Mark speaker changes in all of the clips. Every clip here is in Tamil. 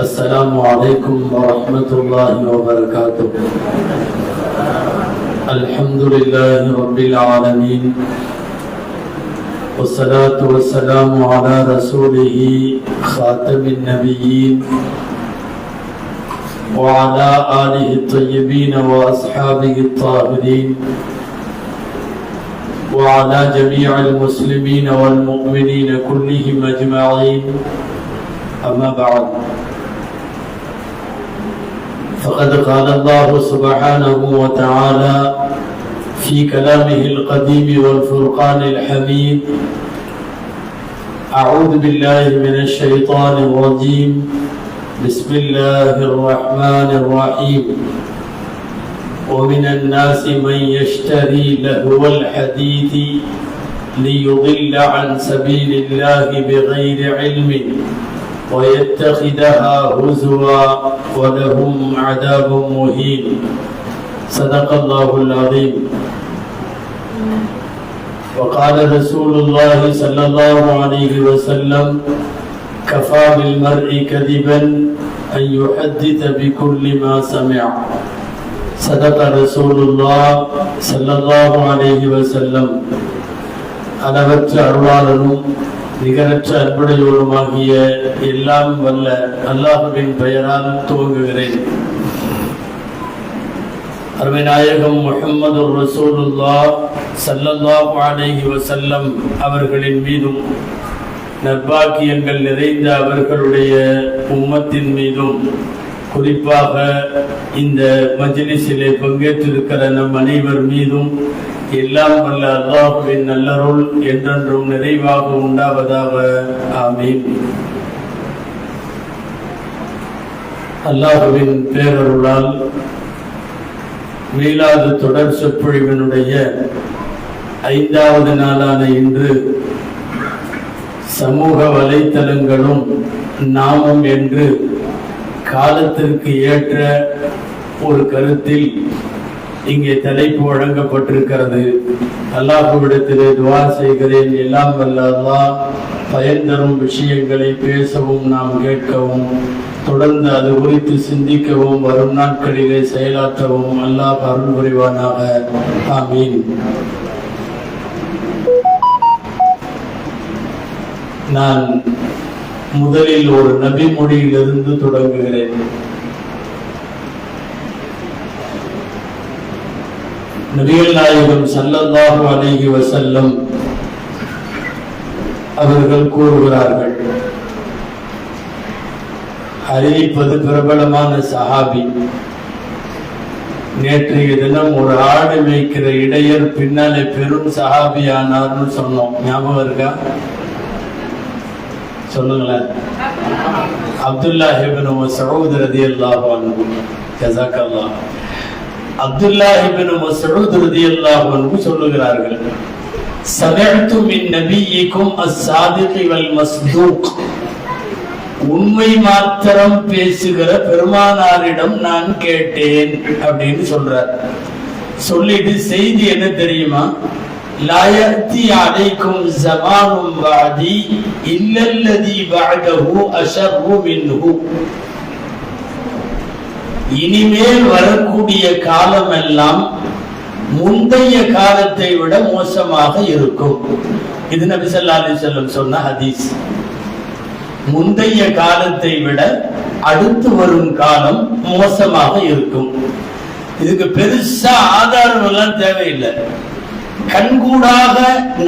Speaker 1: السلام عليكم ورحمة الله وبركاته. الحمد لله رب العالمين، والصلاة والسلام على رسوله خاتم النبيين وعلى آله الطيبين وأصحابه الطاهرين وعلى جميع المسلمين والمؤمنين كلهم أجمعين. أما بعد، فقد قال الله سبحانه وتعالى في كلامه القديم والفرقان الحميد: أعوذ بالله من الشيطان الرجيم، بسم الله الرحمن الرحيم. ومن الناس من يشتري لهو الحديث ليضل عن سبيل الله بغير علم ويتخذها هزوا ولهم عذاب مهين. صدق الله العظيم. وقال رسول الله صلى الله عليه وسلم: كفى بالمرء كذبا أن يحدث بكل ما سمع. صدق رسول الله صلى الله عليه وسلم. அளவற்ற அருளாளனும் நிகரற்ற அன்புடையோருமாகிய எல்லாம் வல்ல அல்லாஹ்வின் பெயரால் துவங்குகிறேன். அருமை நாயகம் முஹம்மது ரசூலுல்லாஹ் ஸல்லல்லாஹு அலைஹி வஸல்லம் அவர்களின் மீதும் நற்பாக்கியங்கள் நிறைந்த அவர்களுடைய உம்மத்தின் மீதும், குறிப்பாக இந்த மஜ்லிஸிலே பங்கேற்றிருக்கிற நம் அனைவர் மீதும் எல்லாம் வல்ல அல்லாஹ்வின் நல்லருள் என்றென்றும் நிறைவாக உண்டாவதாக. ஆமீன். அல்லாஹ்வின் பேரருளால் மீலாது தொடர் சொற்பொழிவினுடைய 5வது நாளான இன்று சமூக வலைத்தளங்களும் நாமும் என்று காலத்திற்கு ஏற்ற ஒரு கருத்தில் இங்கே தலைப்பு வழங்கப்பட்டிருக்கிறது. அல்லாஹ்விடத்திலே துஆ செய்கிறேன், எல்லாம் வல்ல அல்லாஹ் பயன் தரும் விஷயங்களை பேசவும் நாம் கேட்கவும் தொடர்ந்து அது குறித்து சிந்திக்கவும் வரும் நாட்களிலே செயலாற்றவும் அல்லாஹ் அருள் புரிவானாக. ஆமீன். நான் முதலில் ஒரு நபி மொழியிலிருந்து தொடங்குகிறேன். நபிகள் நாயகம் ஸல்லல்லாஹு அலைஹி வஸல்லம் அவர்கள் கூறுகிறார்கள், அறிவிப்பது பிரபலமான சஹாபி. நேற்றைய தினம் ஒரு ஆடு மேய்க்கிற இடையர் பின்னாலே பெரும் சஹாபி ஆனார்னு சொன்னோம். ஞாபகம் இருக்கா? சொல்லுங்களேன். அப்துல்லாஹ் இப்னு மஸ்ஊத் ரலியல்லாஹு அன்ஹு. ஜஸாக்கல்லாஹ். அப்துல்லாஹ் இப்னு மஸ்ஊத் ரலியல்லாஹு அன்ஹு சொல்லுகிறார்கள், சமஅது மின் நபியிக்கும் அஸ்-சாதிக் வல் மஸ்தூக். உண்மை மாத்திரம் பேசுகிற பெருமானாரிடம் நான் கேட்டேன் அப்படின்னு சொல்றார். சொல்லிட்டு செய்தி என்ன தெரியுமா? லா யஅதி அலைக்கும் ஸமானும் பஅதி இல்லல்லதி பஅதஹு அஷர்ரு மின்ஹு. இனிமேல் வரக்கூடிய காலம் எல்லாம் முந்தைய காலத்தை விட மோசமாக இருக்கும். இது நபி ஸல்லல்லாஹு அலைஹி வஸல்லம் சொன்ன ஹதீஸ். முந்தைய காலத்தை விட அடுத்து வரும் காலம் மோசமாக இருக்கும். இதுக்கு பெருசா ஆதாரம் எல்லாம் தேவையில்லை. கண்கூடாக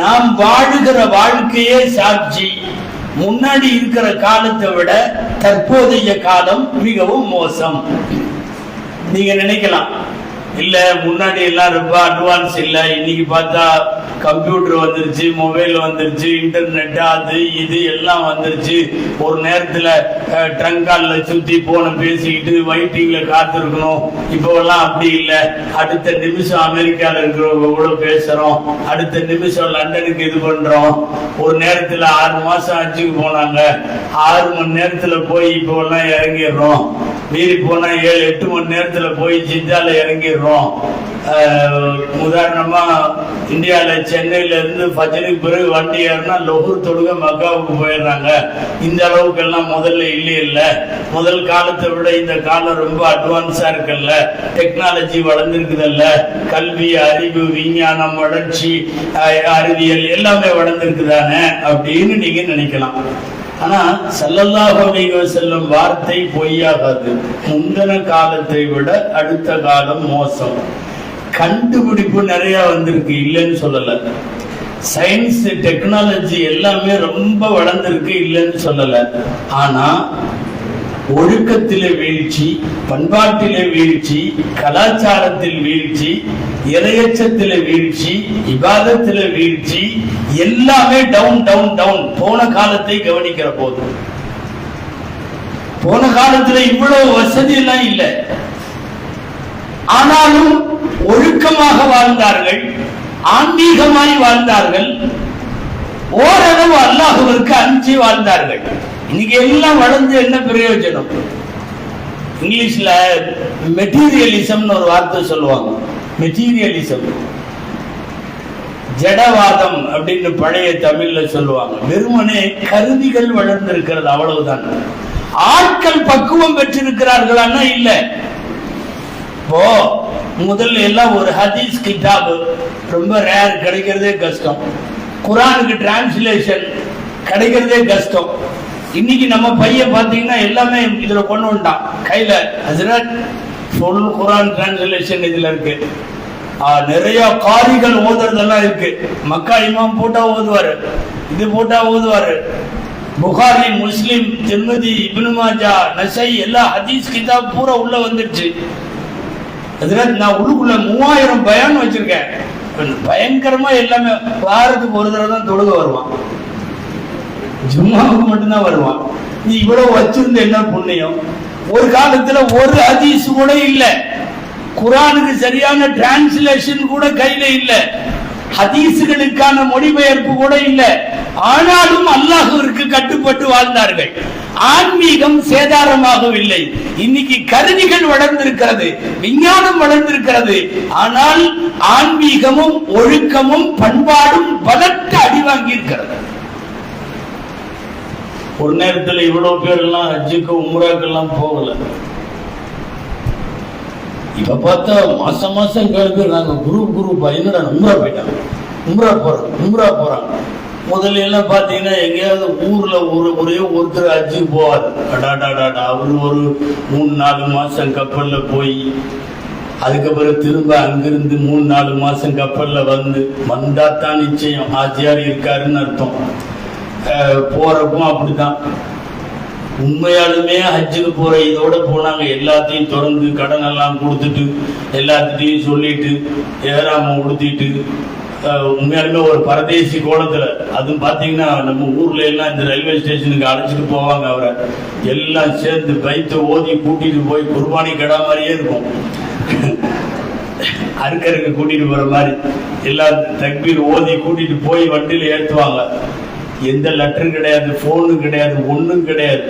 Speaker 1: நாம் வாழுகிற வாழ்க்கையே சாட்சி. முன்னாடி இருக்கிற காலத்தை விட தற்போதைய காலம் மிகவும் மோசம். நீங்க நினைக்கலாம், இல்ல முன்னாடி எல்லாம் ரொம்ப அட்வான்ஸ் இல்ல, இன்னைக்கு பார்த்தா கம்ப்யூட்டர் வந்துருச்சு, மொபைல் வந்துருச்சு, இன்டர்நெட் அது இது எல்லாம் வந்துருச்சு. ஒரு நேரத்துல ட்ரங்கால்ல சுத்தி போன பேசிக்கிட்டு வெயிட்டிங்ல காத்திருக்கணும். இப்போ எல்லாம் அப்படி இல்லை. அடுத்த நிமிஷம் அமெரிக்கால இருக்கிறவங்க கூட பேசுறோம், அடுத்த நிமிஷம் லண்டனுக்கு இது பண்றோம். ஒரு நேரத்துல 6 மாசம் ஆட்சிக்கு போனாங்க, 6 மணி நேரத்துல போய் இப்போ எல்லாம் இறங்கிடுறோம். மீறி போனா 7-8 மணி நேரத்துல போய் ஜித்தால இறங்கிடுறோம். போயிடுறோம். உதாரணமா இந்தியாவில் சென்னையில இருந்து ஃபஜ்ருக்கு பிறகு வண்டி ஏறினா லொஹர் தொழுக மக்காவுக்கு போயிடுறாங்க. இந்த அளவுக்கு எல்லாம் முதல்ல இல்லையில்ல. முதல் காலத்தை விட இந்த காலம் ரொம்ப அட்வான்ஸா இருக்குல்ல, டெக்னாலஜி வளர்ந்துருக்குதல்ல, கல்வி, அறிவு, விஞ்ஞானம், வளர்ச்சி, அறிவியல் எல்லாமே வளர்ந்துருக்குதானே அப்படின்னு நீங்க நினைக்கலாம். ஆனா ஸல்லல்லாஹு அலைஹி வஸல்லம் வார்த்தை பொய்யாகாது. முந்தின காலத்தை விட அடுத்த காலம் மோசம். கண்டுபிடிப்பு நிறைய வந்திருக்கு, இல்லைன்னு சொல்லல. சயின்ஸ், டெக்னாலஜி எல்லாமே ரொம்ப வளர்ந்திருக்கு, இல்லைன்னு சொல்லல. ஆனா ஒழுக்கத்திலே வீழ்ச்சி, பண்பாட்டிலே வீழ்ச்சி, கலாச்சாரத்தில் வீழ்ச்சி, இறையச்சத்திலே வீழ்ச்சி, இபாதத்திலே வீழ்ச்சி, எல்லாமே டவுன் டவுன் டவுன். போன காலத்தை கவனிக்கிற போது, போன காலத்துல இவ்வளவு வசதி எல்லாம் இல்லை. ஆனாலும் ஒழுக்கமாக வாழ்ந்தார்கள், ஆன்மீகமாய் வாழ்ந்தார்கள், ஓரளவு அல்லாஹ்விற்கு அஞ்சி வாழ்ந்தார்கள். இன்னைக்கு எல்லாம் வளர்ந்து என்ன பிரயோஜனம்? இங்கிலீஷ்ல மெட்டீரியலிசம்னு ஒரு வார்த்தை சொல்லுவாங்க. மெட்டீரியலிசம், ஜடவாதம் அப்படின்னு பழைய தமிழ்ல சொல்லுவாங்க. வெறுமனே கருவிகள் வளர்ந்திருக்கிறது, அவ்வளவுதான். ஆட்கள் பக்குவம் பெற்றிருக்கிறார்களான்னா இல்ல. இப்போ முதல்ல எல்லாம் ஒரு ஹதீஸ் கிதாபு ரொம்ப ரேர், கிடைக்கிறதே கஷ்டம். குர்ஆனுக்கு டிரான்ஸ்லேஷன் கிடைக்கிறதே கஷ்டம். இன்னைக்கு நம்ம பையன் பாத்தீங்கன்னா எல்லாமே இதுல கொண்டு வந்துட்டான் கையில. ஹஜ்ரத் ஃபுல் குர்ஆன் டிரான்ஸ்லேஷன் இதுல இருக்கு. நிறைய காரிகள் ஓதுறதெல்லாம் இருக்கு. மக்கா இமாம் போட்டா ஓதுவாரு, இது போட்டா ஓதுவாரு. புகாரி, முஸ்லிம், திர்மிதி, இப்னு மாஜா, நஸை எல்லா ஹதீஸ் கிதாப் பூரா உள்ள வந்துருச்சு. ஹஜ்ரத் நான் உள்ளுக்குள்ள 3000 பயான் வச்சிருக்கேன். பயங்கரமா எல்லாமே. வாரத்துக்கு ஒரு தடவை தான் தொழுக வருவான், ஜும்மாவுக்கு மட்டும்தான் வருவான். நீ இவ்வளவு வச்சிருந்த என்ன புண்ணியம்? ஒரு காலத்துல ஒரு ஹதீஸ் கூட இல்ல, குர்ஆனுக்கு சரியான டிரான்ஸ்லேஷன் கூட கையில இல்ல, ஹதீஸுகளுக்கான மொழிபெயர்ப்பு கூட இல்ல. ஆனாலும் அல்லாஹ்விற்கு கட்டுப்பட்டு வாழ்ந்தார்கள். ஆன்மீகம் சேதாரமாகவில்லை. இன்னைக்கு கருவிகள் வளர்ந்திருக்கிறது, விஞ்ஞானம் வளர்ந்திருக்கிறது. ஆனால் ஆன்மீகமும் ஒழுக்கமும் பண்பாடும் பலத்த அடி வாங்கி இருக்கிறது. ஒரு நேரத்தில் இவ்வளவு பேர் எல்லாம் ஹஜ்ஜுக்கு உம்ராக்கெல்லாம் போகல. இப்ப பார்த்தா மாசம் மாசம் கேள்வி நாங்க குரூப் என்னடா உம்ரா போயிட்டாங்க, உம்ரா போறாங்க. முதல்ல எல்லாம் பாத்தீங்கன்னா எங்கேயாவது ஊர்ல ஒரே ஒருத்தர் ஹஜ்ஜுக்கு போவார். அவரு ஒரு 3-4 மாசம் கப்பல்ல போய் அதுக்கப்புறம் திரும்ப அங்கிருந்து 3-4 மாசம் கப்பல்ல வந்தாத்தான் நிச்சயம் ஆஜியார் இருக்காருன்னு அர்த்தம். போறப்போ அப்படித்தான். உண்மையாலுமே ஹஜ்ஜுக்கு போற இதோட போனாங்க. எல்லாத்தையும் திறந்து கடன் எல்லாம் கொடுத்துட்டு எல்லாத்திட்டையும் சொல்லிட்டு ஏறாம உடுத்திட்டு உண்மையாலுமே ஒரு பரதேசி கோலத்துல. அதுவும் பாத்தீங்கன்னா நம்ம ஊர்ல எல்லாம் இந்த ரயில்வே ஸ்டேஷனுக்கு அழைச்சிட்டு போவாங்க. அவரை எல்லாம் சேர்ந்து பைத்தை ஓதி கூட்டிட்டு போய் குர்பானி கடா மாதிரியே இருக்கும். அறுக்கருக்கு கூட்டிட்டு போற மாதிரி எல்லாம் தக்பீர் ஓதி கூட்டிட்டு போய் வண்டியில ஏற்றுவாங்க. எந்த லெட்டரும் கிடையாது, போனு கிடையாது, ஒண்ணும் கிடையாது.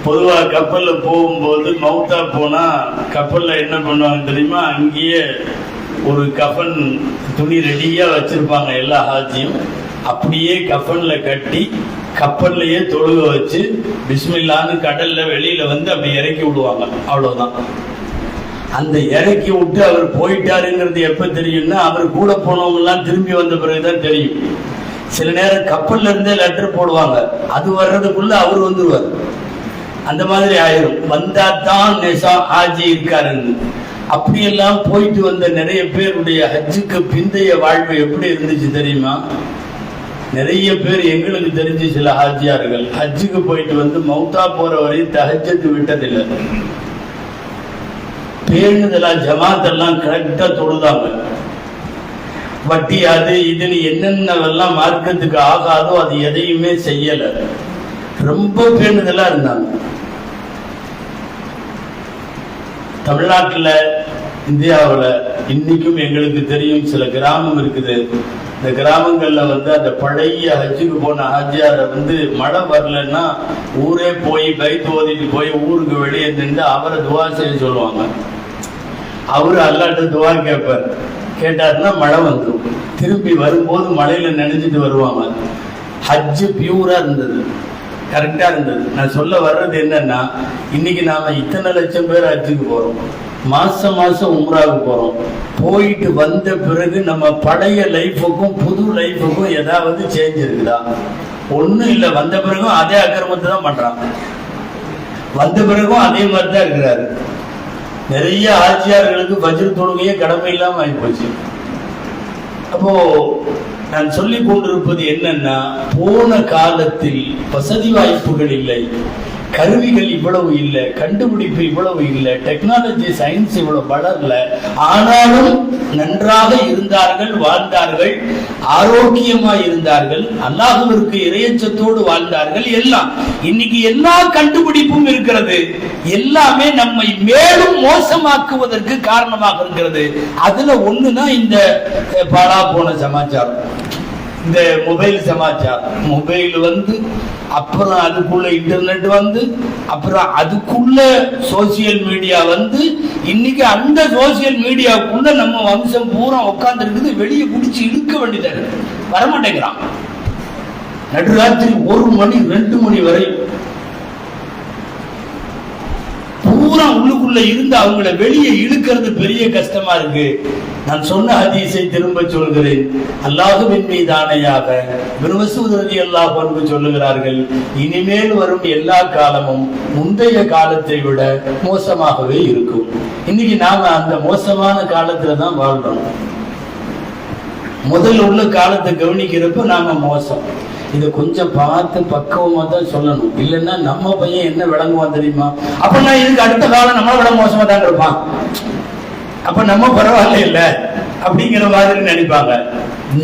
Speaker 1: பொதுவா கப்பல்ல போகும்போது மவுத்தா போனா கப்பல்ல என்ன பண்ணுவாங்க தெரியுமா? அங்கேயே ஒரு கஃபன் துணி ரெடியா வச்சிருப்பாங்க எல்லா ஹாஜியும். அப்படியே கஃபன்ல கட்டி கப்பல்லையே தொழுக வச்சு பிஸ்மில்லான்னு கடல்ல வெளியில அப்படி இறக்கி விடுவாங்க. அவ்வளவுதான். அந்த இறக்கி விட்டு அவர் போயிட்டாருங்கிறது எப்ப தெரியும்னா அவர் கூட போனவங்க எல்லாம் திரும்பி வந்த பிறகுதான் தெரியும். சில நேரம் கப்பல்ல இருந்தே லெட்டர் போடுவாங்க, அது வர்றதுக்குள்ள அவர் வந்துருவார். அந்த மாதிரி ஆயிரும். வந்தாதான் ஹாஜி இருக்காருன்னு. அப்படியெல்லாம் போயிட்டு வந்த நிறைய பேருடைய ஹஜ்ஜுக்கு பிந்தைய வாழ்வு எப்படி இருந்துச்சு தெரியுமா? நிறைய பேர் எங்களுக்கு தெரிஞ்சு சில ஹாஜியார்கள் ஹஜ்ஜுக்கு போயிட்டு மௌத்தா போற வரையும் தஹஜ்ஜத் விட்டதில்லை. பேணுதெல்லாம் ஜமாத்தெல்லாம் கரெக்டா தொழுதாங்க. வட்டி அது இதுன்னு என்னென்னவெல்லாம் மார்க்கத்துக்கு ஆகாதோ அது எதையுமே செய்யல. ரொம்ப பேணுதலா இருந்தாங்க. தமிழ்நாட்டுல, இந்தியாவில் இன்னைக்கும் எங்களுக்கு தெரியும் சில கிராமம் இருக்குது. இந்த கிராமங்கள்ல அந்த பழைய ஹஜ்ஜுக்கு போன ஹாஜியார மழை வரலன்னா ஊரே போய் பைத் ஓதிட்டு போய் ஊருக்கு வெளியே நின்று அவரை துவா செய்ய சொல்லுவாங்க. அவரு அல்லாட்ட துவா கேட்பார். கேட்டாருன்னா மழை வந்துடும். திரும்பி வரும்போது மழையில நினைஞ்சிட்டு வருவாங்க. ஹஜ்ஜு பியூரா இருந்தது, கரெக்டா இருந்தது. நான் சொல்ல வர்றது என்னன்னா, இன்னைக்கு நாம இத்தனை லட்சம் பேர் ஹஜ்ஜுக்கு போறோம், மாசம் மாசம் உம்ராவுக்கு போறோம். போயிட்டு வந்த பிறகு நம்ம பழைய லைஃபுக்கும் புது லைஃபுக்கும் ஏதாவது சேஞ்ச் இருக்குதா? ஒண்ணும் இல்லை. வந்த பிறகும் அதே அக்கிரமத்தை தான் பண்றான், வந்த பிறகும் அதே மாதிரி தான் இருக்கிறாரு. நிறைய ஆட்சியாளர்களுக்கு பஜ்ர் தொழுகையே கடமை இல்லாம ஆகி போச்சு. அப்போ நான் சொல்லிக் கொண்டிருப்பது என்னன்னா, போன காலத்தில் வசதி வாய்ப்புகள் இல்லை, கருவிகள் இவ்வளவு இல்லை, கண்டுபிடிப்பு இவ்வளவு இல்லை, டெக்னாலஜி சயின்ஸ் இவ்வளவு வளரல. ஆனாலும் நன்றாக இருந்தார்கள், வாழ்ந்தார்கள், ஆரோக்கியமா இருந்தார்கள், அல்லாஹ்விற்கு இறையச்சத்தோடு வாழ்ந்தார்கள். எல்லாம் இன்னைக்கு எல்லா கண்டுபிடிப்பும் இருக்கிறது, எல்லாமே நம்மை மேலும் மோசமாக்குவதற்கு காரணமாக இருக்கிறது. அதுல ஒண்ணுதான் இந்த பாழா போன சமாச்சாரம், இந்த மொபைல் சமாச்சாரம். மொபைல் வந்து, அப்புறம் அதுக்குள்ள இன்டர்நெட் வந்து, அப்புறம் அதுக்குள்ள சோசியல் மீடியா வந்து, இன்னைக்கு அந்த சோசியல் மீடியாவுக்குள்ள நம்ம வம்சம் பூரா உட்கார்ந்து இருக்குது. வெளியே குடிச்சு இழுக்க வேண்டியதாக வரமாட்டேங்கிறான். நடுராத்திரி 1 மணி 2 மணி வரை பூரா உள்ளுக்குள்ள இருந்து அவங்கள வெளியே இழுக்கிறது பெரிய கஷ்டமா இருக்கு. நான் சொன்ன ஹதீஸை திரும்ப சொல்கிறேன். அல்லாஹ்வின் மீது ஆணையாக இப்னு மஸ்ஊத் ரலியல்லாஹு அன்ஹு சொல்லுகிறார்கள், இனிமேல் வரும் எல்லா காலமும் முந்தைய காலத்தை விட மோசமாகவே இருக்கும். இன்னைக்கு நாம அந்த மோசமான காலத்துல தான் வாழ்றோம். முதல்ல உள்ள காலத்தை கவனிக்கிறப்ப நாம மோசம். இதை கொஞ்சம் பார்த்து பக்குவமா தான் சொல்லணும். இல்லைன்னா நம்ம பையன் என்ன விளங்குவான் தெரியுமா? அப்ப நான் இதுக்கு அடுத்த காலம் நம்ம விட மோசமா தான் இருப்பான், அப்ப நம்ம பரவாயில்ல இல்ல அப்படிங்கிற மாதிரி நினைப்பாங்க.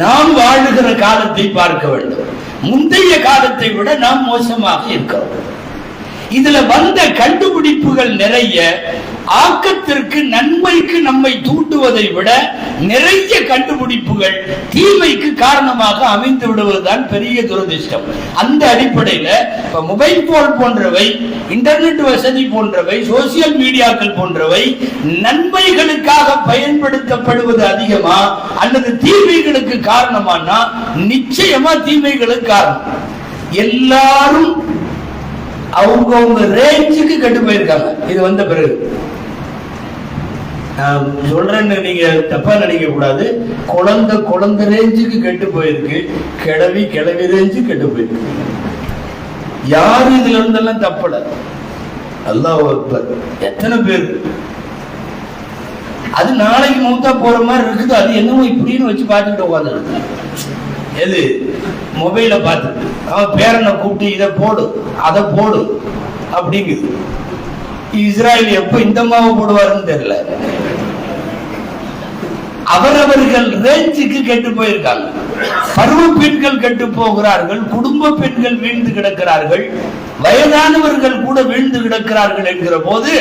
Speaker 1: நாம் வாழுகிற காலத்தை பார்க்க வேண்டும். முந்தைய காலத்தை விட நாம் மோசமாக இருக்கிறோம். இதுல வந்த கண்டுபிடிப்புகள் நிறைய ஆக்கத்திற்கு நன்மைக்கு நம்மை தூண்டுவதை விட நிறைய கண்டுபிடிப்புகள் தீமைக்கு காரணமாக அமைந்து விடுவதுதான் பெரிய துரதிர்ஷ்டம். அந்த அடிப்படையில இப்ப மொபைல் போன் போன்றவை, இன்டர்நெட் வசதி போன்றவை, சோசியல் மீடியாக்கள் போன்றவை நன்மைகளுக்காக பயன்படுத்தப்படுவது அதிகமா அல்லது தீமைகளுக்கு காரணமானா? நிச்சயமா தீமைகளுக்கு காரணம். எல்லாரும் அவங்க ரேஞ்சுக்கு கெட்டு போயிருக்காங்க. இது வந்த பிறகு நான் சொல்றேன்னு நீங்க தப்பா நினைக்க கூடாது. குழந்தை ரேஞ்சுக்கு கெட்டு போயிருக்கு, கிழவி ரேஞ்சு கெட்டு போயிருக்கு. யாரும் இதுல இருந்தெல்லாம் தப்பல. அல்லாஹ் அக்பர். எத்தனை பேர் அது நாளைக்கு மூத்தா போற மாதிரி இருக்குது. அது என்னமோ இப்படின்னு வச்சு பார்த்துக்கிட்டு உட்காந்துருக்கு. எது? மொபைல பார்த்துட்டு அவன் பேரனை கூப்பிட்டு இதை போடு அதை போடு அப்படிங்குது. இஸ்ராயல் எப்ப இந்த மாவை போடுவாருன்னு தெரியல. அவரவர்கள் ரேஞ்சுக்கு கெட்டு போயிருக்காங்க. பருவ பெண்கள் கெட்டு போகிறார்கள், குடும்ப பெண்கள் வீழ்ந்து கிடக்கிறார்கள், வயதானவர்கள் கூட வீழ்ந்து கிடக்கிறார்கள் என்கிற போது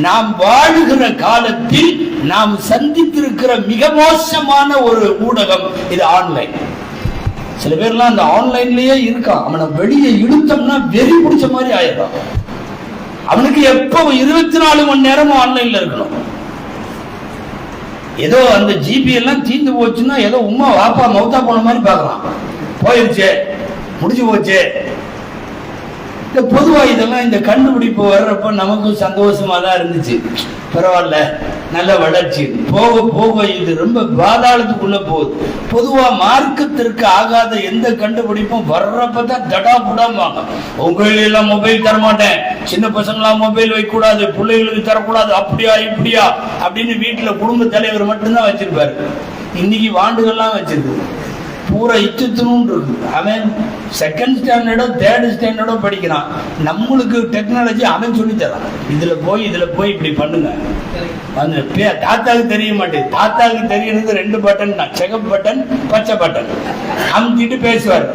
Speaker 1: நாம் வாழுகிற காலத்தில் நாம் சந்தித்திருக்கிற மிக மோசமான ஒரு ஊடகம் இது ஆன்லைன். சில பேர்லாம் அந்த ஆன்லைன்லயே இருக்கான். அவனை வெளியே இழுத்தோம்னா வெறி பிடிச்ச மாதிரி ஆயிடும். அவனுக்கு எப்ப 24 மணி நேரமும் ஆன்லைன்ல இருக்கணும். ஏதோ அந்த ஜிபி எல்லாம் தீர்ந்து போச்சுன்னா ஏதோ உமா வாப்பா மௌத்தா போன மாதிரி பார்க்கலாம். போயிருச்சு, முடிஞ்சு போச்சு. இந்த பொதுவா இதெல்லாம் இந்த கண்டுபிடிப்பு வர்றப்ப நமக்கும் சந்தோஷமா தான் இருந்துச்சு. பரவாயில்ல, நல்ல வளர்ச்சி. போக போக இது ரொம்ப பாதாளத்துக்குள்ள போகுது. பொதுவா மார்க்கத்திற்கு ஆகாத எந்த கண்டுபிடிப்பும் வர்றப்பதான் தடா புடாமாங்க. உங்களெல்லாம் மொபைல் தரமாட்டேன், சின்ன பசங்களாம் மொபைல் வைக்க கூடாது, பிள்ளைகளுக்கு தரக்கூடாது, அப்படியா இப்படியா அப்படின்னு வீட்டுல குடும்ப தலைவர் மட்டும்தான் வச்சிருப்பாரு. இன்னைக்கு வாண்டுகள்லாம் வச்சிருக்கு. பூரா இச்சுத்தணும் இருக்கு. அவன் 2nd ஸ்டாண்டர்டோ 3rd ஸ்டாண்டர்டோ படிக்கிறான். நம்மளுக்கு டெக்னாலஜி அவன் சொல்லி தரான். இதுல போய் இப்படி பண்ணுங்க. தாத்தாவுக்கு தெரிய மாட்டேன். தாத்தாவுக்கு தெரியறது 2 பட்டன் தான், சிகப்பு பட்டன் பச்சை பட்டன். அமுத்திட்டு பேசுவார்,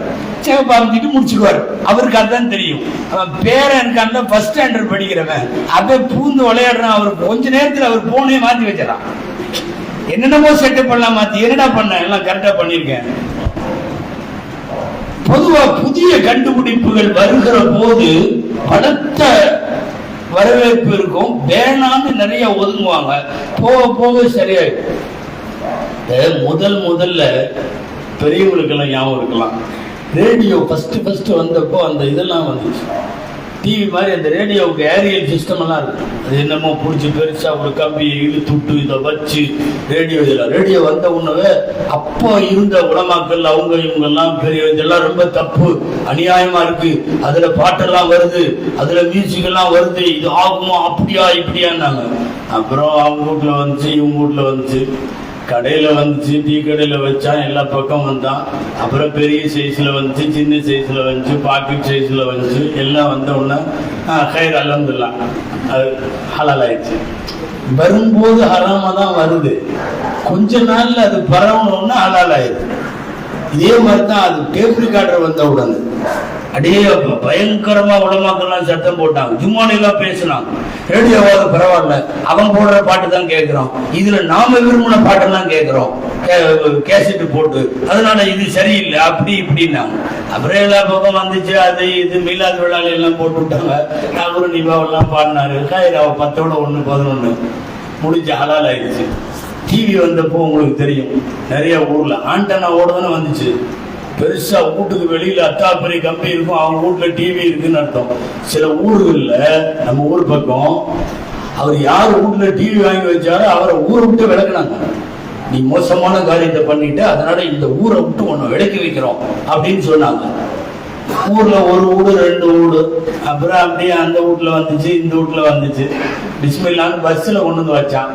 Speaker 1: சிகப்பு அமுத்திட்டு முடிச்சுக்குவார். அவருக்கு அதுதான் தெரியும். அவன் பேரனுக்கு 1st ஸ்டாண்டர்ட் படிக்கிறவன் அவன் பூந்து விளையாடுறான். அவருக்கு கொஞ்ச நேரத்தில் அவர் போனே மாத்தி வச்சிடறான். என்னென்னமோ செட்டப் பண்ணலாம், மாத்தி என்னடா பண்ண எல்லாம் கரெக்டா பண்ணிருக்கேன். பொதுவா புதிய கண்டுபிடிப்புகள் வருகிற போது பலத்த வரவேற்பு இருக்கும், வேணான்னு நிறைய ஒதுங்குவாங்க. போக போக சரியாயிடும். முதல்ல பெரியவங்களுக்கெல்லாம் ஞாபகம் இருக்கலாம், ரேடியோ ஃபர்ஸ்ட் வந்தப்போ அந்த இதெல்லாம் வந்துச்சு, டிவி மாதிரி. அந்த ரேடியோவுக்கு ஏரியல் சிஸ்டம் எல்லாம் இருக்கும். அது என்னமோ பிடிச்சி பெருசா ஒரு கம்பி இழுத்துட்டு இதை வச்சு ரேடியோ வந்த உடனே அப்போ இருந்த உலமாக்கள் அவங்க இவங்கெல்லாம் பெரிய இதெல்லாம் ரொம்ப தப்பு, அநியாயமா இருக்கு, அதுல பாட்டெல்லாம் வருது, அதுல மியூசிக் எல்லாம் வருது, இது ஆகுமா அப்படியா இப்படியான்னாங்க. அப்புறம் அவங்க வீட்டுல வந்துச்சு, இவங்க வீட்டுல வந்துச்சு, கடையில வந்துச்சு, டீ கடையில வச்சான், எல்லா பக்கம் வந்தான். அப்புறம் பெரிய சைஸ்ல வந்துச்சு, சின்ன சைஸ்ல வந்துச்சு, பாக்கெட் சைஸ்ல வந்துச்சு, எல்லாம் வந்த உடனே கயிறு அலந்துடலாம், அது ஹலால் ஆயிடுச்சு. வரும்போது ஹராமா தான் வருது, கொஞ்ச நாள்ல அது பரவணும்னா ஹலால் ஆயிடுது. இதே மாதிரிதான் அது டேப் ரெக்கார்டர் வந்த உடனே அப்படியே பயங்கரமா உலமாக்கெல்லாம் சத்தம் போட்டாங்க, ஜும்மானெல்லாம் பேசினாங்க. ரேடியோவாத பரவாயில்ல, அவன் போடுற பாட்டு தான் கேட்கிறோம், இதுல நாம விரும்பின பாட்டெல்லாம் கேட்கிறோம் கேசட்டு போட்டு, அதனால இது சரியில்லை அப்படி இப்படின்னாங்க. அப்புறம் எல்லா பக்கம் வந்துச்சு, அது இது மிலாது விழால எல்லாம் போட்டு விட்டாங்க. அப்புறம் நிபாவெல்லாம் பாடினாரு, அவ 10-1-11 முடிஞ்சு ஹலால் ஆயிடுச்சு. டிவி வந்தப்போ உங்களுக்கு தெரியும், நிறைய ஊர்ல ஆண்டனாவோட தானே வந்துச்சு. பெருசா வீட்டுக்கு வெளியில அத்தாப்பரி கம்பி இருக்கும், அவங்க வீட்டுல டிவி இருக்குன்னு அர்த்தம். சில ஊர்கள்ல, நம்ம ஊர் பக்கம், அவர் யார் வீட்டுல டிவி வாங்கி வச்சாரோ அவரை ஊரை விட்டு விளக்குனாங்க. நீ மோசமான காரியத்தை பண்ணிட்டு அதனால இந்த ஊரை விட்டு ஒன்னு விளக்கி வைக்கிறோம் அப்படின்னு சொன்னாங்க. ஊர்ல ஒரு வீடு 2 வீடு, அப்புறம் அப்படியே அந்த வீட்டுல வந்துச்சு, இந்த வீட்டுல வந்துச்சு. பிஸ்மில்லான்னு பஸ்ல கொண்டு வந்து வச்சான்,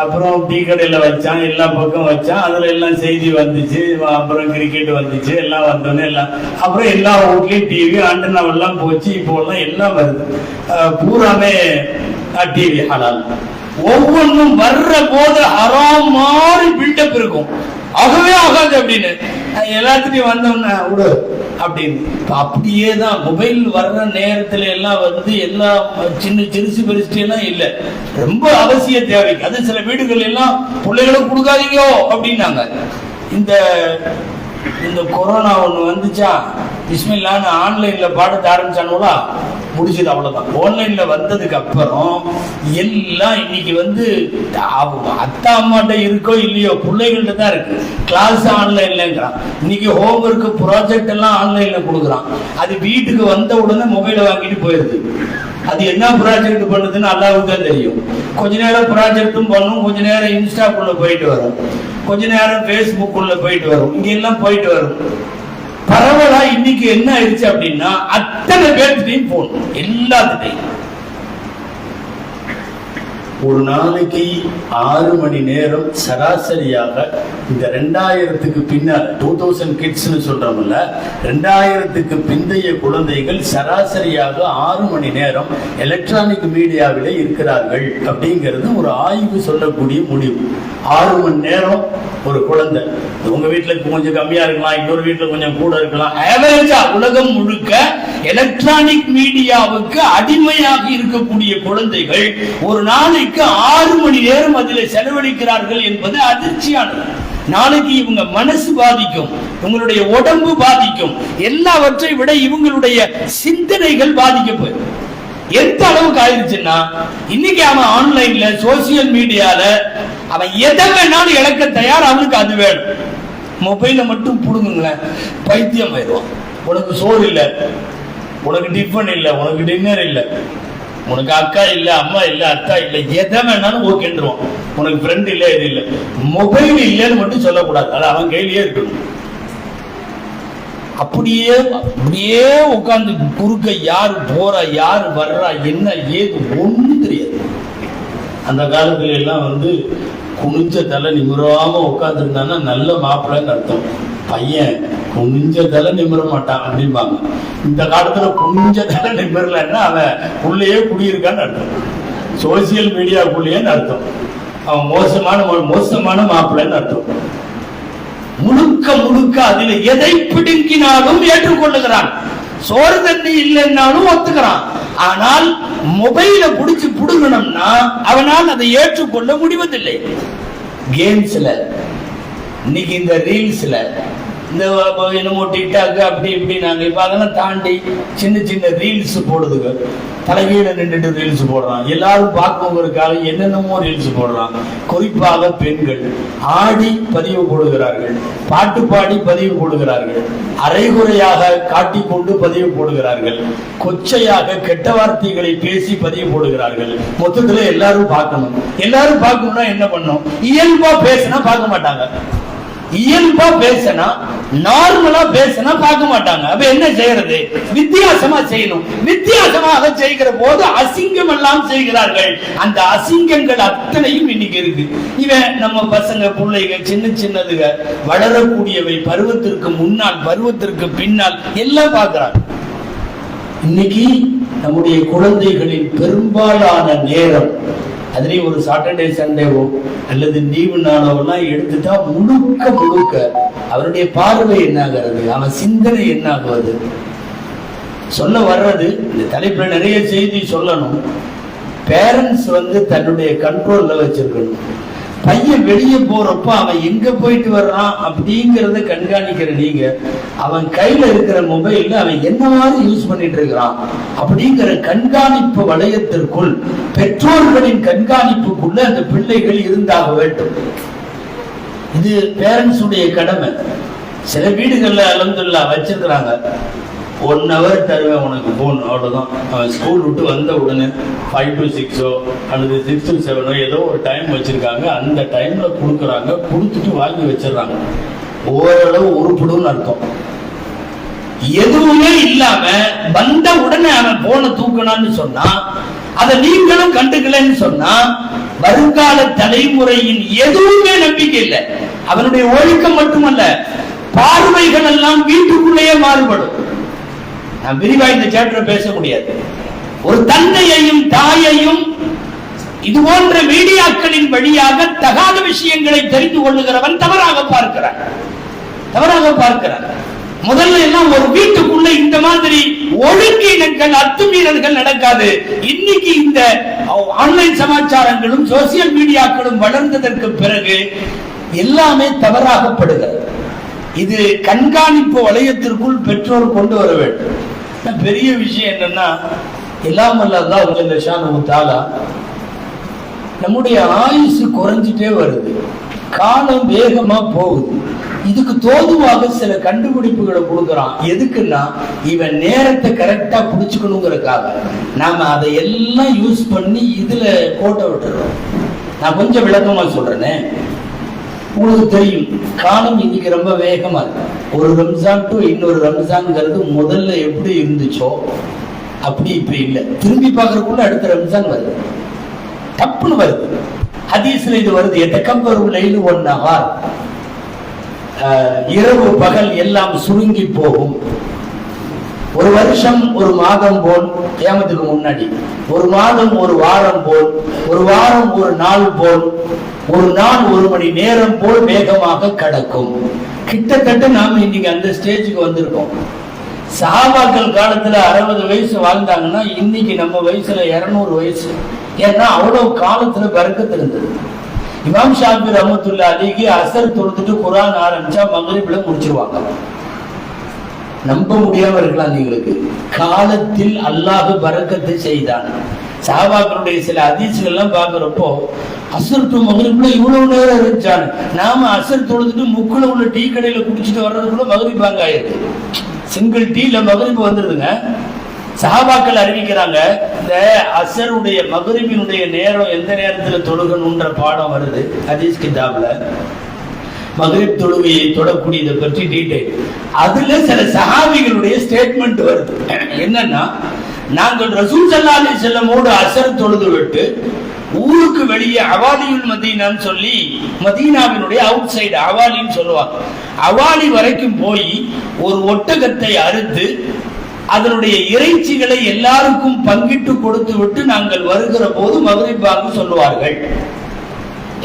Speaker 1: அப்புறம் டீ கடையில வச்சான், எல்லா பக்கம் வச்சான், அதுல எல்லாம் செய்தி வந்துச்சு. அப்புறம் கிரிக்கெட் வந்துச்சு, எல்லாம் வந்தோன்னு எல்லாம், அப்புறம் எல்லா வீட்லயும் டிவி, ஆண்டனாவெல்லாம் போச்சு. இப்போ எல்லாம் வருது, பூராமே டிவி ஹலால். ஒவ்வொன்றும் வர்ற போது ஹராம் மாதிரி பில்டப் இருக்கும், ஆகவே ஆகாது அப்படின்னு எல்லாத்துலயும் வந்தோம்னா விடு அப்படின்னு. அப்படியே தான் மொபைல் வர்ற நேரத்துல எல்லாம் எல்லாம் சின்ன சிறுசு பெருசு எல்லாம் இல்லை, ரொம்ப அவசிய தேவைக்கு. அது சில வீடுகள் எல்லாம் பிள்ளைகளும் கொடுக்காதீங்க அப்படின்னாங்க. இந்த கொரோனா ஒண்ணு வந்துச்சா, பிஸ்மில்லான்னு ஆன்லைன்ல பாடத்தை ஆரம்பிச்சானுங்களா, முடிச்சது அவ்வளவுதான். ஆன்லைன்ல வந்ததுக்கு அப்புறம் எல்லாம் இன்னைக்கு அத்தா அம்மாட்ட இருக்கோ இல்லையோ, பிள்ளைகள்ட்ட தான் இருக்கு. கிளாஸ் ஆன்லைன்லங்கிறான், இன்னைக்கு ஹோம் ஒர்க் ப்ராஜெக்ட் எல்லாம் ஆன்லைன்ல கொடுக்குறான். அது வீட்டுக்கு வந்த உடனே மொபைலை வாங்கிட்டு போயிருது. அது என்ன ப்ராஜெக்ட் பண்ணுதுன்னு அல்லாவுக்கு தான் தெரியும். கொஞ்ச நேரம் ப்ராஜெக்டும் பண்ணும், கொஞ்ச நேரம் இன்ஸ்டாக்குள்ள போயிட்டு வரும், கொஞ்ச நேரம் பேஸ்புக் உள்ள போயிட்டு வரும், இங்க எல்லாம் போயிட்டு வரும். பரவலா இன்னைக்கு என்ன ஆயிடுச்சு அப்படின்னா, அத்தனை பேர்கிட்டையும் போன், எல்லாத்துட்டையும். ஒரு நாளைக்கு 6 மணி நேரம் சராசரியாக இந்த 2000க்கு பின்னால் 2000 கிட்ஸ்னு சொல்றோம்ல, 2000க்கு பிந்தைய குழந்தைகள் சராசரியாக 6 மணி நேரம் எலக்ட்ரானிக் மீடியாவிலே இருக்கிறார்கள் அப்படிங்கிறது ஒரு ஆய்வு சொல்லக்கூடிய முடிவு. 6 மணி நேரம் ஒரு குழந்தை. உங்க வீட்டுல கொஞ்சம் கம்மியா இருக்கலாம், இன்னொரு வீட்டுல கொஞ்சம் கூட இருக்கலாம். ஆவரேஜா உலகம் முழுக்க எலக்ட்ரானிக் மீடியாவுக்கு அடிமையாக இருக்கக்கூடிய குழந்தைகள் ஒரு நாளைக்கு 6 மணி நேரம் அதில் செலவழிக்கிறார்கள் என்பது அதிர்ச்சியானது. நாளைக்கு இவங்க மனசு பாதிக்கும், இவங்களுடைய உடம்பு பாதிக்கும், எல்லாவற்றை விட இவங்களுடைய சிந்தனைகள் பாதிக்கப்படும். எந்த அளவுக்கு ஆயிடுச்சுன்னா, இன்னைக்கு அவன் ஆன்லைன்ல சோசியல் மீடியால அவன் எதை வேணாலும் இழக்க தயார், அவனுக்கு அது வேணும். மொபைல மட்டும் புடுங்குங்களேன், பைத்தியம் ஆயிடுவான். உனக்கு சோறு இல்லை, உனக்கு டிஃபன் இல்லை, உனக்கு டின்னர் இல்லை, உனக்கு அக்கா இல்ல, அம்மா இல்ல, அத்தா இல்ல, எதை வேணாலும் ஓகேன்றுவான். உனக்கு ஃப்ரெண்ட் இல்ல, இது இல்ல, மொபைல் இல்லைன்னு மட்டும் சொல்லக்கூடாது, அது அவன் கையிலேயே இருக்கணும். அப்படியே உட்கார்ந்து குறுக்க யாரு போறா, யாரு வர்றா, என்ன ஏது ஒண்ணும் தெரியாது. அந்த காலத்துல எல்லாம் குனிஞ்ச தலை நிமிராம உட்கார்ந்துருந்தான்னா நல்ல மாப்பிள்ளைன்னு அர்த்தம். பையன் குனிஞ்ச தலை நிமிர மாட்டான் அப்படிம்பாங்க. இந்த காலத்துல குனிஞ்ச தலை நிமிரலன்னா அவன் உள்ளேயே குடியிருக்கான்னு அர்த்தம், சோசியல் மீடியாக்குள்ளேன்னு அர்த்தம். அவன் மோசமான மாப்பிள்ளைன்னு அர்த்தம். முழுக்க அதில் எதை பிடுங்கினாலும் ஏற்றுக்கொள்ளுகிறான், சோறு தண்ணி இல்லைன்னாலும் ஒத்துக்கிறான். ஆனால் மொபைல புடிச்சு புடுங்கணும்னா அவனால் அதை ஏற்றுக்கொள்ள முடிவதில்லை. கேம்ஸ்ல இன்னைக்கு இந்த ரீல்ஸ்ல இந்த என்னமோ டிக்டாக் அப்படி இப்படி நாங்கள் இப்போ அதெல்லாம் தாண்டி சின்ன சின்ன ரீல்ஸ் போடுதுங்க. தலைகீழ நின்றுட்டு ரீல்ஸ் போடுறான். எல்லாரும் பார்க்கவங்களுக்காக என்னென்னமோ ரீல்ஸ் போடுறான். குறிப்பாக பெண்கள் ஆடி பதிவு போடுகிறார்கள், பாட்டு பாடி பதிவு போடுகிறார்கள், அரைகுறையாக காட்டிக்கொண்டு பதிவு போடுகிறார்கள், கொச்சையாக கெட்ட வார்த்தைகளை பேசி பதிவு போடுகிறார்கள். மொத்தத்துல எல்லாரும் பார்க்கணும். எல்லாரும் பார்க்கணும்னா என்ன பண்ணும்? இயல்பா பேசினா பார்க்க மாட்டாங்க. இயல்பா பேசினா நார்மலா பேசினா பார்க்க மாட்டாங்க. அப்ப என்ன செய்யறது? வித்தியாசமா செய்யணும். வித்தியாசமாக செய்கிற போது அசிங்கம் எல்லாம் செய்கிறார்கள். அந்த அசிங்கங்கள் அத்தனையும் இன்னைக்கு இருக்கு. இவன் நம்ம பசங்க பிள்ளைகள் சின்ன சின்னதுக வளரக்கூடியவை, பருவத்திற்கு முன்னால் பருவத்திற்கு பின்னால் எல்லாம் பார்க்கிறாங்க. இன்னைக்கு நம்முடைய குழந்தைகளின் பெரும்பாலான நேரம், அதுலயும் ஒரு சாட்டர்டே சண்டேவோ அல்லது லீவு நாளோலாம் எடுத்துட்டா முழுக்க முழுக்க அவருடைய பார்வை என்ன ஆகிறது, அவன் சிந்தனை என்ன ஆகுவது. சொல்ல வர்றது இந்த தலைப்புல நிறைய செய்தி சொல்லணும். பேரண்ட்ஸ் தன்னுடைய கண்ட்ரோல்ல வச்சிருக்கணும். பையன் வெளியே போறப்ப அவன் எங்க போயிட்டு வர்றான் அப்படிங்கறத கண்காணிக்கிற நீங்க, அவன் கையில இருக்கிற மொபைல்ல அவன் என்ன மாதிரி யூஸ் பண்ணிட்டு இருக்கிறான் அப்படிங்கிற கண்காணிப்பு வளையத்திற்குள், பெற்றோர்களின் கண்காணிப்புக்குள்ள அந்த பிள்ளைகள் இருந்தாக வேண்டும். இது பேரண்ட்ஸ் உடைய கடமை. சில வீடுகள்ல அல்ஹம்துலில்லாஹ் வச்சிருக்கிறாங்க, 1 hour தருவேன் உனக்கு போன், அவ்வளவுதான். அவன் ஸ்கூல் விட்டு வந்த உடனே 5 to 6 அல்லது 6 to 7 ஏதோ ஒரு டைம் வச்சிருக்காங்க. அந்த டைம்ல கொடுக்குறாங்க, கொடுத்துட்டு வாங்கி வச்சிடறாங்க. ஓரளவு உருப்பிடும் அர்த்தம். எதுவுமே இல்லாம வந்த உடனே அவன் போனை தூக்கணும்னு சொன்னா, அதை நீங்களும் கண்டுக்கலன்னு சொன்னா, வருங்கால தலைமுறையின் எதுவுமே நம்பிக்கை இல்லை. அவனுடைய ஒழுக்கம் மட்டுமல்ல, பார்வைகள் எல்லாம் வீட்டுக்குள்ளேயே மாறுபடும். நான் விரிவா இந்த சாப்டர் பேச முடியாது. ஒரு தந்தையையும் தாயையும் இது போன்ற மீடியாக்களின் வழியாக தகாத விஷயங்களை தெரிந்து கொள்ளுகிறவன் தவறாக பார்க்கிறான். முதல்ல எல்லாம் ஒரு வீட்டுக்குள்ள இந்த மாதிரி ஒழுங்கீனங்கள், அத்துமீறல்கள் நடக்காது. இன்னைக்கு இந்த ஆன்லைன் சமாச்சாரங்களும் சோசியல் மீடியாக்களும் வளர்ந்ததற்கு பிறகு எல்லாமே தவறாகப்படுகிறது. இது கண்காணிப்பு வளையத்திற்குள் பெற்றோர் கொண்டு வர வேண்டும். பெரிய விஷயம் என்னன்னா, எல்லாம் அல்லாஹ் நம்முடைய ஆயுசு குறைஞ்சிட்டே வருது, காலம் வேகமா போகுது. இதுக்கு தோதுவாக சில கண்டுபிடிப்புகளை கொடுக்கறான். எதுக்குன்னா, இவன் நேரத்தை கரெக்டா புடிச்சுக்கணுங்கிறதுக்காக நாம அதை எல்லாம் யூஸ் பண்ணி இதுல கோட்டை விட்டுறோம். நான் கொஞ்சம் விளக்கமா சொல்றேனே. உங்களுக்கு தெரியும், காலம் இன்னைக்கு ரொம்ப வேகமா இருக்கு. ஒரு ரம்ஜான் டு இன்னொரு ரம்ஜான்ங்கிறது முதல்ல எப்படி இருந்துச்சோ அப்படி இப்ப இல்ல. திரும்பி பார்க்கறதுக்குள்ள அடுத்த ரம்ஜான் வருது, டப்புன்னு வருது. ஹதீஸ்ல இது வருது, எத்தக்கம்பரு லைலு ஒன் நஹார், இரவு பகல் எல்லாம் சுருங்கி போகும். ஒரு வருஷம் ஒரு மாதம் போல் கியாமத்துக்கு முன்னாடி, ஒரு மாதம் ஒரு வாரம் போல், ஒரு வாரம் ஒரு நாள் போல், ஒரு நாள் ஒரு மணி நேரம் போல் வேகமாக கடக்கும். கிட்டத்தட்ட நாம இன்னைக்கு அந்த ஸ்டேஜுக்கு வந்திருக்கோம். சஹாபாக்கள் காலத்துல 60 வயசு வாழ்ந்தாங்கன்னா இன்னைக்கு நம்ம வயசுல 200 வயசு. ஏன்னா அவ்வளவு காலத்துல பரக்கத்து இருந்தது. இமாம் ஷாஃபி ரஹ்மத்துல்லாஹி அலைஹி அஸர் தொழுதுட்டு குர்ஆன் ஆரம்பிச்சா மக்ரிப்ல முடிச்சிருவாங்க. நம்ப முடியாம இருக்கலாம் நீங்களுக்கு. காலத்தில் அல்லாஹ் பரக்கத்தை செய்தான். சஹாபாக்களுடைய சில ஹதீஸ்கள் எல்லாம் பாக்குறப்போ, அஸர் டு மக்ரிப்ல இவ்வளவு நேரம் இருந்துச்சான். நாம அஸர் தொழுதுட்டு முக்குல உள்ள டீ கடையில குடிச்சிட்டு வர்றதுக்குள்ள மக்ரிப் பாங்க ஆயிருக்கு. சிங்கிள் டீல மக்ரிப் வந்துருதுங்க. சஹாபாக்கள் அறிவிக்கிறாங்க, இந்த அஸருடைய மக்ரிபினுடைய நேரம் எந்த நேரத்துல தொழுகணும்ன்ற பாடம் வருது ஹதீஸ் கிதாப்ல. மக்ரிப் தொழுகையை தொடக்கூடியதை பற்றி டீடைல். அதுல சில சஹாபிகளுடைய ஸ்டேட்மெண்ட் வருது. என்னன்னா, நாங்கள் ரசூல் ஸல்லல்லாஹு அலைஹி வஸல்லமோடு அஸர் தொழுது விட்டு ஊருக்கு வெளியே அவாலியுல் மதீனான்னு சொல்லி, மதீனாவினுடைய அவுட் சைடு அவாலின்னு சொல்லுவாங்க, அவாலி வரைக்கும் போய் ஒரு ஒட்டகத்தை அறுத்து அதனுடைய இறைச்சிகளை எல்லாருக்கும் பங்கிட்டு கொடுத்து விட்டு நாங்கள் வருகிற போது மக்ரிப் பாங்கு சொல்லுவார்கள்.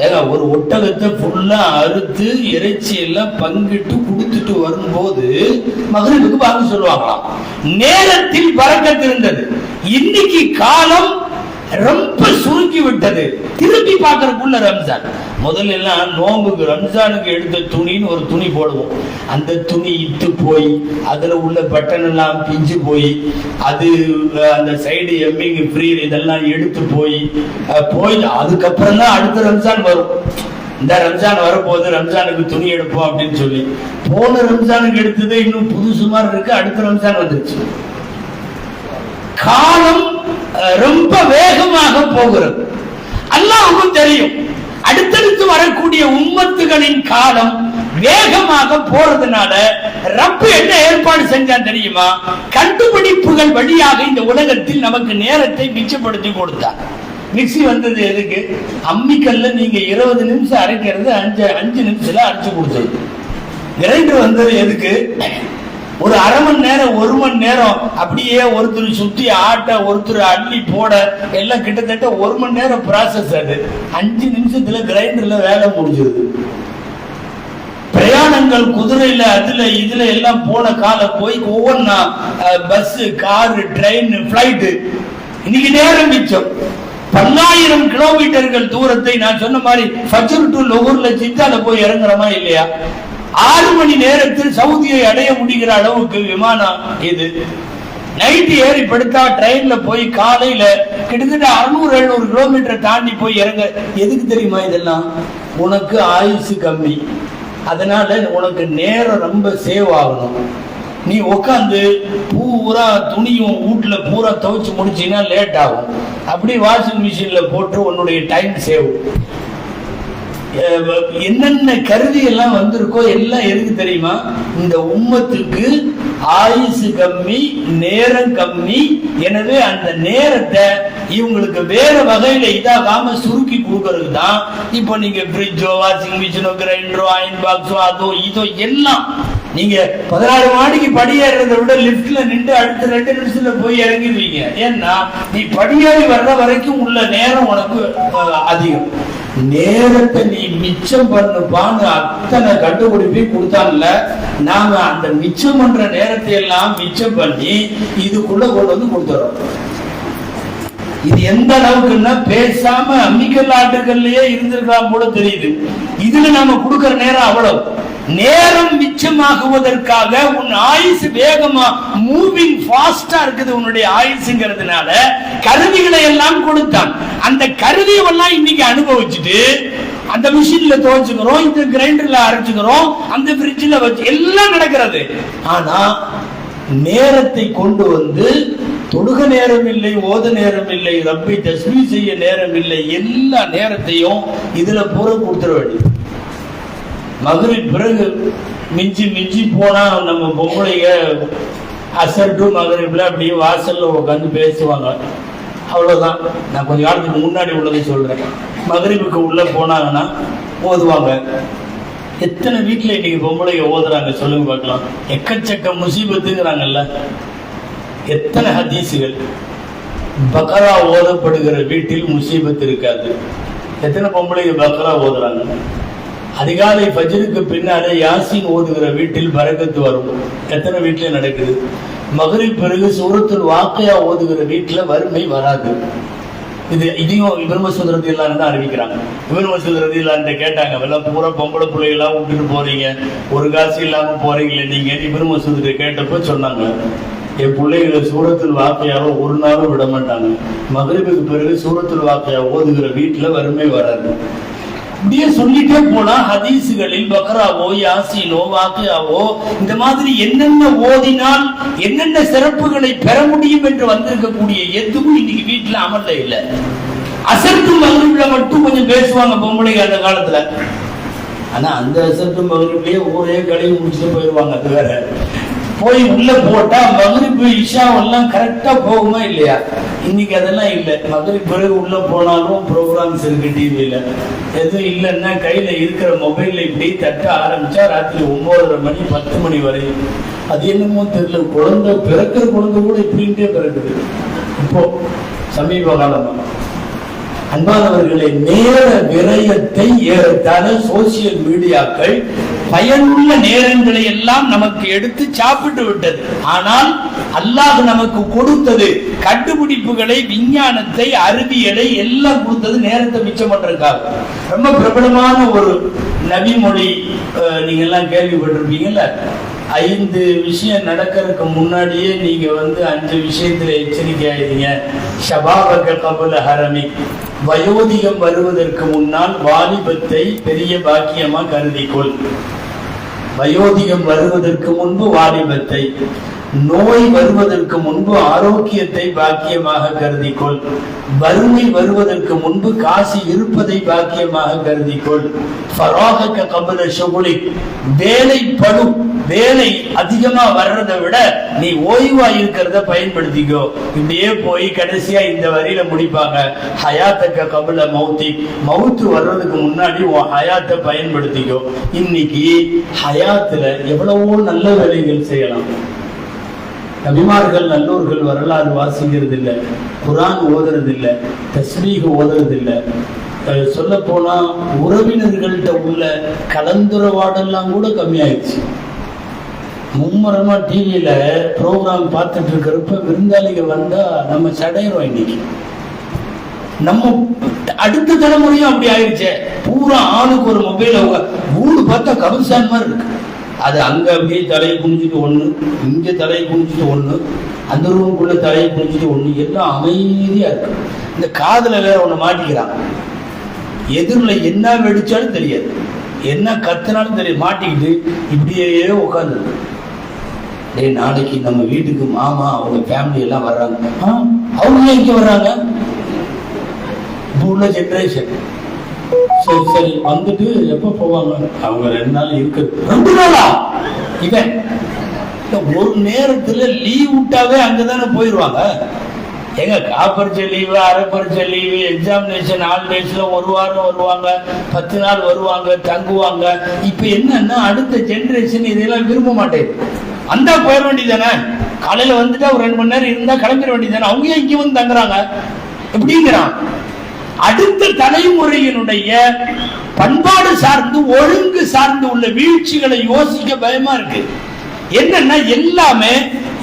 Speaker 1: ஏங்க, ஒரு ஒட்டகத்தை ஃபுல்லா அறுத்து இறைச்சி எல்லாம் பங்கிட்டு கொடுத்துட்டு வரும்போது மக்ரிபுக்கு பாங்கு சொல்லுவாங்களாம். நேரத்தில் பரக்கத்து இருந்தது. இன்னைக்கு காலம் ரொம்ப சுருக்கி விட்டது. திருப்பி பார்க்கறதுக்குள்ள ரம்ஜான். முதல்ல எல்லாம் நோம்புக்கு ரம்ஜானுக்கு எடுத்த துணின்னு ஒரு துணி போடுவோம். அந்த துணி இட்டு போய் அதுல உள்ள பட்டன் எல்லாம் பிஞ்சு போய் அது அந்த சைடு எம்மிங் ஃப்ரீ இதெல்லாம் எடுத்து போய் அதுக்கப்புறம் தான் அடுத்த ரம்ஜான் வரும். இந்த ரம்ஜான் வரப்போகுது, ரம்ஜானுக்கு துணி எடுப்போம் அப்படின்னு சொல்லி போன ரம்ஜானுக்கு எடுத்தது இன்னும் புதுசு மாதிரி இருக்கு. அடுத்த ரம்ஜான் வந்துருச்சு. காலம் ரொம்ப வேகமாக போகிறது. அல்லாஹ்வுக்கு தெரியும் அடுத்தடுத்து வரக்கூடிய உம்மத்துகளின் காலம் வேகமாக போறதுனால ரப்பு என்ன ஏற்பாடு செஞ்சான் தெரியுமா? கண்டுபிடிப்புகள் வழியாக இந்த உலகத்தில் நமக்கு நேரத்தை மிச்சப்படுத்தி கொடுத்தார். மிக்ஸி வந்தது எதுக்கு? அம்மிக்கல்ல நீங்க 20 நிமிஷம் அரைக்கிறது 5 நிமிஷத்துல அரைச்சு கொடுத்தது. கிரைண்டர் வந்தது எதுக்கு? ஒரு அரை மணி நேரம் 1 மணி நேரம் அப்படியே ஒருத்தர் சுத்தி ஆட்ட ஒருத்தர் அள்ளி போட எல்லாம் கிட்டத்தட்ட 1 மணி நேரம் ப்ராசஸ். அது 5 நிமிஷத்துல கிரைண்டர்ல வேலை முடிஞ்சது. பிரயாணங்கள் குதிரையில அதுல இதுல எல்லாம் போன காலம் போய் ஒவ்வொன்னா பஸ், காரு, ட்ரெயின், பிளைட். இன்னைக்கு நேரம் மிச்சம். 10,000 கிலோமீட்டர்கள் தூரத்தை நான் சொன்ன மாதிரி ஃபஜ்ர் டு லொஹர்ல ஜித்தால போய் இறங்குறமா இல்லையா? 6 மணி நேரத்தில் சவுதியை அடைய முடிகிற அளவுக்கு விமானம் இது. நைட்டு ஏறி படுத்தா ட்ரெயின்ல போய் காலையில கிட்டத்தட்ட 600-700 கிலோமீட்டர் தாண்டி போய் இறங்க. எதுக்கு தெரியுமா? இதெல்லாம் உனக்கு ஆயுசு கம்மி, அதனால உனக்கு நேரம் ரொம்ப சேவ் ஆகணும். நீ உட்காந்து பூரா துணியும் வீட்டுல பூரா துவைச்சு முடிச்சீங்கன்னா லேட் ஆகும். அப்படி வாஷிங் மிஷின்ல போட்டு உன்னுடைய டைம் சேவ். என்னென்ன கருவி எல்லாம் வந்திருக்கோ எல்லாம் எதுக்கு தெரியுமா? இந்த உம்மத்துக்கு ஆயுசு கம்மி, நேரம் கம்மி. எனவே அந்த நேரத்தை இவங்களுக்கு வேற வகையில இதாகாம சுருக்கி கொடுக்கறது தான். இப்போ நீங்க ஃப்ரிட்ஜோ, வாஷிங் மிஷினோ, கிரைண்டரோ, அயன் பாக்ஸோ, அதோ இதோ எல்லாம் நீங்க 16 மாடிக்கு படியேறதை விட லிப்ட்ல நின்று அடுத்த 2 நிமிஷத்துல போய் இறங்கிடுவீங்க. ஏன்னா நீ படியேறி வர்ற வரைக்கும் உள்ள நேரம் உனக்கு அதிகம். நேரத்தை நீ மிச்சம் பண்ணுப்பான்னு அத்தனை கண்டுபிடிப்பி கொடுத்தான்ல. நாம அந்த மிச்சம் பண்ற நேரத்தை எல்லாம் மிச்சம் பண்ணி இதுக்குள்ள கொண்டு வந்து கொடுத்துறோம். இது எந்த அளவுக்குன்னா பேசாம அம்மிக்கல் ஆட்டுக்கள்லயே இருந்திருக்கலாம் போல தெரியுது. இதுல நாம கொடுக்கற நேரம் அவ்வளவு. நேரம் மிச்சமாகுவதற்காக உன் ஆயுசு வேகமா மூவிங் ஃபாஸ்டா இருக்குது. உன்னுடைய ஆயுசுங்கிறதுனால கருவிகளை எல்லாம் கொடுத்தான். அந்த கருவியெல்லாம் இன்னைக்கு அனுபவிச்சுட்டு அந்த மிஷின்ல துவைச்சுக்கிறோம், இந்த கிரைண்டர்ல அரைச்சுக்கிறோம், அந்த ஃப்ரிட்ஜ்ல வச்சு எல்லாம் நடக்கிறது. ஆனா நேரத்தை கொண்டு வந்து தொழுக நேரம் இல்லை, ஓத நேரம் இல்லை, ரப்பை தஸ்பீஹ் செய்ய நேரம் இல்லை, எல்லா நேரத்தையும் இதுல பூரா கொடுத்துட வேண்டியது. மகரிப் பிறகு மிஞ்சி மிஞ்சி போனா நம்ம பொம்பளைங்க அசர் டு மகரிப்ல அப்படியே வாசல்ல உட்காந்து பேசுவாங்க. அவ்வளவுதான். நான் கொஞ்ச காலத்துக்கு முன்னாடி உள்ளதை சொல்றேன். மகரிபுக்கு உள்ள போனாங்கன்னா ஓதுவாங்க. எத்தனை வீட்டுல இன்னைக்கு பொம்பளைங்க ஓதுறாங்க சொல்லுங்க பார்க்கலாம். எக்கச்சக்க முசீபத்துங்கிறாங்கல்ல. எத்தனை ஹதீசுகள். பக்ரா ஓதப்படுகிற வீட்டில் முசீபத் இருக்காது. எத்தனை பொம்பளைங்க பக்ரா ஓதுறாங்க. அதிகாலை ஃபஜ்ருக்கு பின்னாலே யாசின் ஓதுகிற வீட்டில் பரக்கத்து வரும். எத்தனை வீட்டுல நடக்குது. மகரிப் பிறகு சூரத்துல் வாக்கையா ஓதுகிற வீட்டுல வறுமை வராது. இதையும் இப்னு மஸ்ஊத் ரலியல்லாஹு அன்ஹு அறிவிக்கிறாங்க. இப்னு மஸ்ஊத் ரலியல்லாஹு அன்ஹு கேட்டாங்க, எல்லாம் பூரா பொம்பளை பிள்ளைகளாம் விட்டுட்டு போறீங்க, ஒரு காசு இல்லாம போறீங்களே நீங்க. இப்னு மஸ்ஊத் கேட்டப்ப சொன்னாங்க, என் பிள்ளைகளை சூரத்துல் வாக்கையாவை ஒரு நாளும் விட மாட்டாங்க. மகரிபுக்கு பிறகு சூரத்துல் வாக்கையா ஓதுகிற வீட்டுல வறுமை வராது. இப்படியே சொல்லிட்டே போனா ஹதீசுகளில் பக்ராவோ, யாசீனோ, வாக்கியாவோ இந்த மாதிரி என்னென்ன ஓதினால் என்னென்ன சிறப்புகளை பெற முடியும் என்று வந்திருக்கக்கூடிய எதுவும் இன்னைக்கு வீட்டுல அமல்ல இல்லை. அசர்த்து மகரிப்ல மட்டும் கொஞ்சம் பேசுவாங்க பொம்பளைங்க அந்த காலத்துல. ஆனா அந்த அசர்த்து மகரிப்லயே ஊரே கழுவி முடிச்சுட்டு போயிடுவாங்க. அது வேற. போய் உள்ள போட்டா மகரிப்பு இஷாவெல்லாம் கரெக்டா போகுமா இல்லையா? இன்னைக்கு அதெல்லாம் இல்லை. மகரிப் பிறகு உள்ள போனாலும் ப்ரோக்ராம்ஸ் இருக்கு டிவியில. எதுவும் இல்லைன்னா கையில இருக்கிற மொபைல்ல இப்படி தட்ட ஆரம்பிச்சா ராத்திரி 9:30 மணி 10 மணி வரை. அது என்னமோ தெரியல, குழந்தை பிறக்கிற குழந்தை கூட இப்படின்ட்டே பிறகுது இப்போ சமீப காலமா. அன்பானவர்களே, நேர விரயத்தை ஏறத்தாழ சோசியல் மீடியாக்கள் பயனுள்ள நேரங்களை எல்லாம் நமக்கு எடுத்து சாப்பிட்டு விட்டது. ஆனால் அல்லாஹ் நமக்கு கொடுத்தது கண்டுபிடிப்புகளை, விஞ்ஞானத்தை, அறிவியலை எல்லாம் கொடுத்தது நேரத்தை மிச்சம் பண்றதுக்காக. ரொம்ப பிரபலமான ஒரு நபி மொழி நீங்க எல்லாம் கேள்விப்பட்டிருப்பீங்கல்ல, 5 விஷயம் நடக்கிறதுக்கு முன்னாடியே நீங்க 5 விஷயத்துல எச்சரிக்கையாயிருங்க. ஷபாபக கபுல ஹரமி, வயோதிகம் வருவதற்கு முன்னால் வாலிபத்தை பெரிய பாக்கியமா கருதிக்கொள். வயோதிகம் வருவதற்கு முன்பு வாலிபத்தை, நோய் வருவதற்கு முன்பு ஆரோக்கியத்தை பாக்கியமாக கருதிக்கொள். வறுமை வருவதற்கு முன்பு காசு இருப்பதை பாக்கியமாக கருதிக்கொள். ஃபராஹக கபல ஷுகுலி, வேலை படு, வேலை அதிகமா வர்றதை விட நீ ஓய்வா இருக்கிறத பயன்படுத்திக்கோ. இப்படியே போய் கடைசியா இந்த வரியில முடிப்பாங்க, ஹயாத்தக்க கபல மௌத்தி, மவுத்து வர்றதுக்கு முன்னாடி உன் ஹயாத்தை பயன்படுத்திக்கோ. இன்னைக்கு ஹயாத்துல எவ்வளவோ நல்ல வேலைகள் செய்யலாம். நபிமார்கள் நல்லோர்கள் வரலாறு வாசிக்கிறது இல்லை, குரான் ஓதுறது இல்லை, தஸ்பீஹ் ஓதுறது இல்லை. சொல்ல போனா உறவினர்கள்ட்ட உள்ள கலந்துரையாடெல்லாம் கூட கம்மியாயிடுச்சு. மும்முரமா டிவியில ப்ரோக்ராம் பார்த்துட்டு இருக்கிறப்ப விருந்தாளிக வந்தா நம்ம சடையிறோம். இன்னைக்கு நம்ம அடுத்த தலைமுறையும் அப்படி ஆயிடுச்சு. பூரா ஆளுக்கு ஒரு மொபைல், ஊடு பார்த்தா கபிர்ஸ்தான் மாதிரி இருக்கு. அது அங்க அப்படியே தலையை குனிஞ்சிட்டு ஒண்ணு, இங்க தலையை குனிஞ்சிட்டு ஒண்ணு, அந்த ரூமுக்குள்ள தலையை குனிஞ்சிட்டு ஒண்ணு, எல்லாம் அமைதியா இருக்கு. இந்த காதுல வேற ஒண்ணு மாட்டிக்கிறான், எதிரில் என்ன வெடிச்சாலும் தெரியாது, என்ன கத்துனாலும் தெரியாது, மாட்டிக்கிட்டு இப்படியே உட்காந்து. நாளைக்கு நம்ம வீட்டுக்கு மாமா அவங்க ஃபேமிலி எல்லாம் வர்றாங்க. அவங்க இங்க வர்றாங்க, இப்போ உள்ள ஜெனரேஷன். சரி சரி வந்துட்டு எப்ப போவாங்க? அவங்க 2 நாள் இருக்கு. 2 நாளா? இவன் ஒரு நேரத்துல லீவ் விட்டாவே அங்கதானே போயிருவாங்க. எங்க காப்பரிச்சை லீவு, அரைப்பரிச்சை லீவு, எக்ஸாமினேஷன் ஹாலிடேஸ்ல 1 வாரம் வருவாங்க, 10 நாள் வருவாங்க, தங்குவாங்க. இப்ப என்னன்னா அடுத்த ஜெனரேஷன் இதெல்லாம் விரும்ப மாட்டேங்குது. வந்தா போயிட வேண்டியதானே, காலையில வந்துட்டா ஒரு 2 மணி நேரம் இருந்தா கிளம்பிட வேண்டியதானே, அவங்க இங்க வந்து தங்குறாங்க எப்படிங்கிறான். அடுத்த தலைமுறையினுடைய பண்பாடு சார்ந்து, ஒழுங்கு சார்ந்து உள்ள வீழ்ச்சிகளை யோசிக்க பயமா இருக்கு. என்னன்னா எல்லாமே